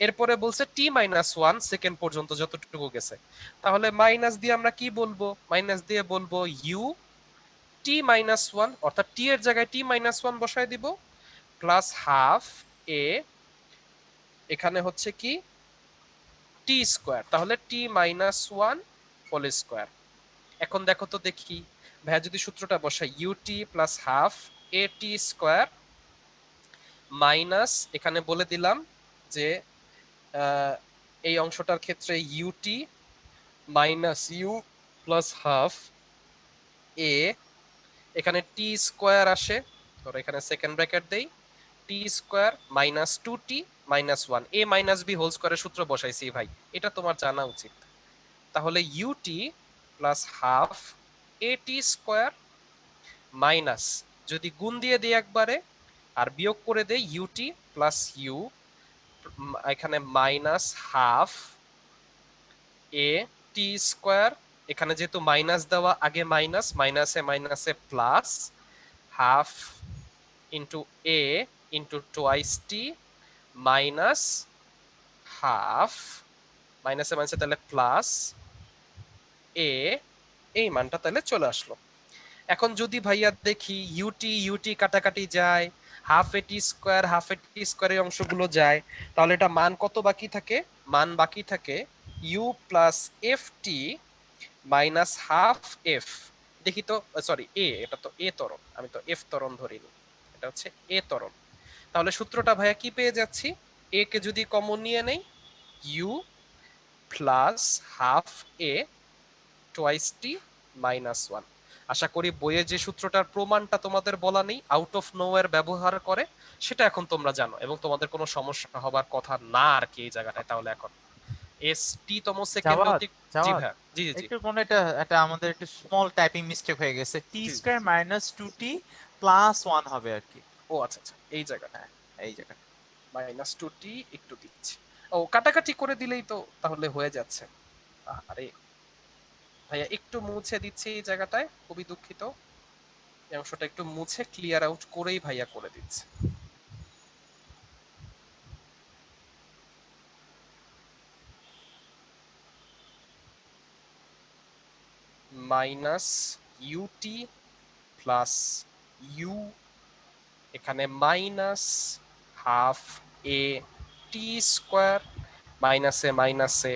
এরপরে বলছে টি-1 সেকেন্ড পর্যন্ত যতটুকু গেছে, তাহলে মাইনাস দিয়ে আমরা কি বলবো, মাইনাস দিয়ে বলবো ইউ টি-1 অর্থাৎ টি এর জায়গায় টি-1 বসায় দিব প্লাস হাফ এ, এখানে হচ্ছে কি টি স্কোয়ার, তাহলে টি-1 হোল স্কোয়ার। এখন দেখো তো দেখি ভাইয়া যদি সূত্রটা বসাই u t plus half a t square minus এখানে বলে দিলাম যে এই অংশটার ক্ষেত্রে u t minus u plus half a এখানে টি স্কোয়ার আসে, ধরো এখানে সেকেন্ড ব্র্যাকেট দেই, t square minus two t minus one, a minus b whole স্কোয়ারের সূত্র বসাইছি ভাই, এটা তোমার জানা উচিত। তাহলে u t plus half a t square minus, যদি গুণ দিয়ে দিই একবারে আর বিয়োগ করে দেই ইউটি প্লাস ইউ, এখানে minus half a t square, এখানে যেহেতু মাইনাস দেওয়া আগে মাইনাস, মাইনাসে মাইনাসে plus, half into A into twice t minus half, মাইনাসে মাইনাসে তাহলে প্লাস এ, এই মানটা তাহলে চলে আসলো। এখন যদি ভাইয়া দেখি ইউটি ইউটি কাটাকাটি যায়, হাফ এটি স্কোয়ার হাফ এটি স্কোয়ারের অংশগুলো যায়, তাহলে এটা মান কত বাকি থাকে? মান বাকি থাকে u plus f t minus half f. দেখি তো, সরি এ, এটা তো এ ত্বরণ, আমি তো এফ ত্বরণ ধরিনি, এটা হচ্ছে এ ত্বরণ। তাহলে সূত্রটা ভাইয়া কি পেয়ে যাচ্ছি? এ কে যদি কমন নিয়ে নেই, u plus half a twice t minus one. আশা করি বইয়ে যে সূত্রটার প্রমাণটা তোমাদের বলা নেই, আউট অফ নোওয়্যার ব্যবহার করে, সেটা এখন তোমরা জানো এবং তোমাদের কোনো সমস্যা হবার কথা না আর কি এই জায়গাটায়। তাহলে এখন এস টি তম সেকেন্ড জাওয়াদ, অধিক, জি জাওয়াদ, ভাইয়া, জি জি জি একটু মনে এটা এটা আমাদের একটু স্মল টাইপিং মিস্টেক হয়ে গেছে, টি জি। স্কয়ার মাইনাস টু টি প্লাস ওয়ান হবে আর কি। ও আচ্ছা আচ্ছা, এই জায়গাটা হ্যাঁ, এই জায়গাটা। মাইনাস টু টি একটু দিচ্ছি। ও কাটাকাটি করে দিলেই তো তাহলে হয়ে যাচ্ছে। আরে ভাইয়া একটু মুছে দিচ্ছি এই জায়গাটায়, খুবই দুঃখিত, এই অংশটা একটু মুছে ক্লিয়ার আউট করেই ভাইয়া করে দিচ্ছি। মাইনাস ইউটি প্লাস ইউ, এখানে minus half a t square, মাইনাসে মাইনাসে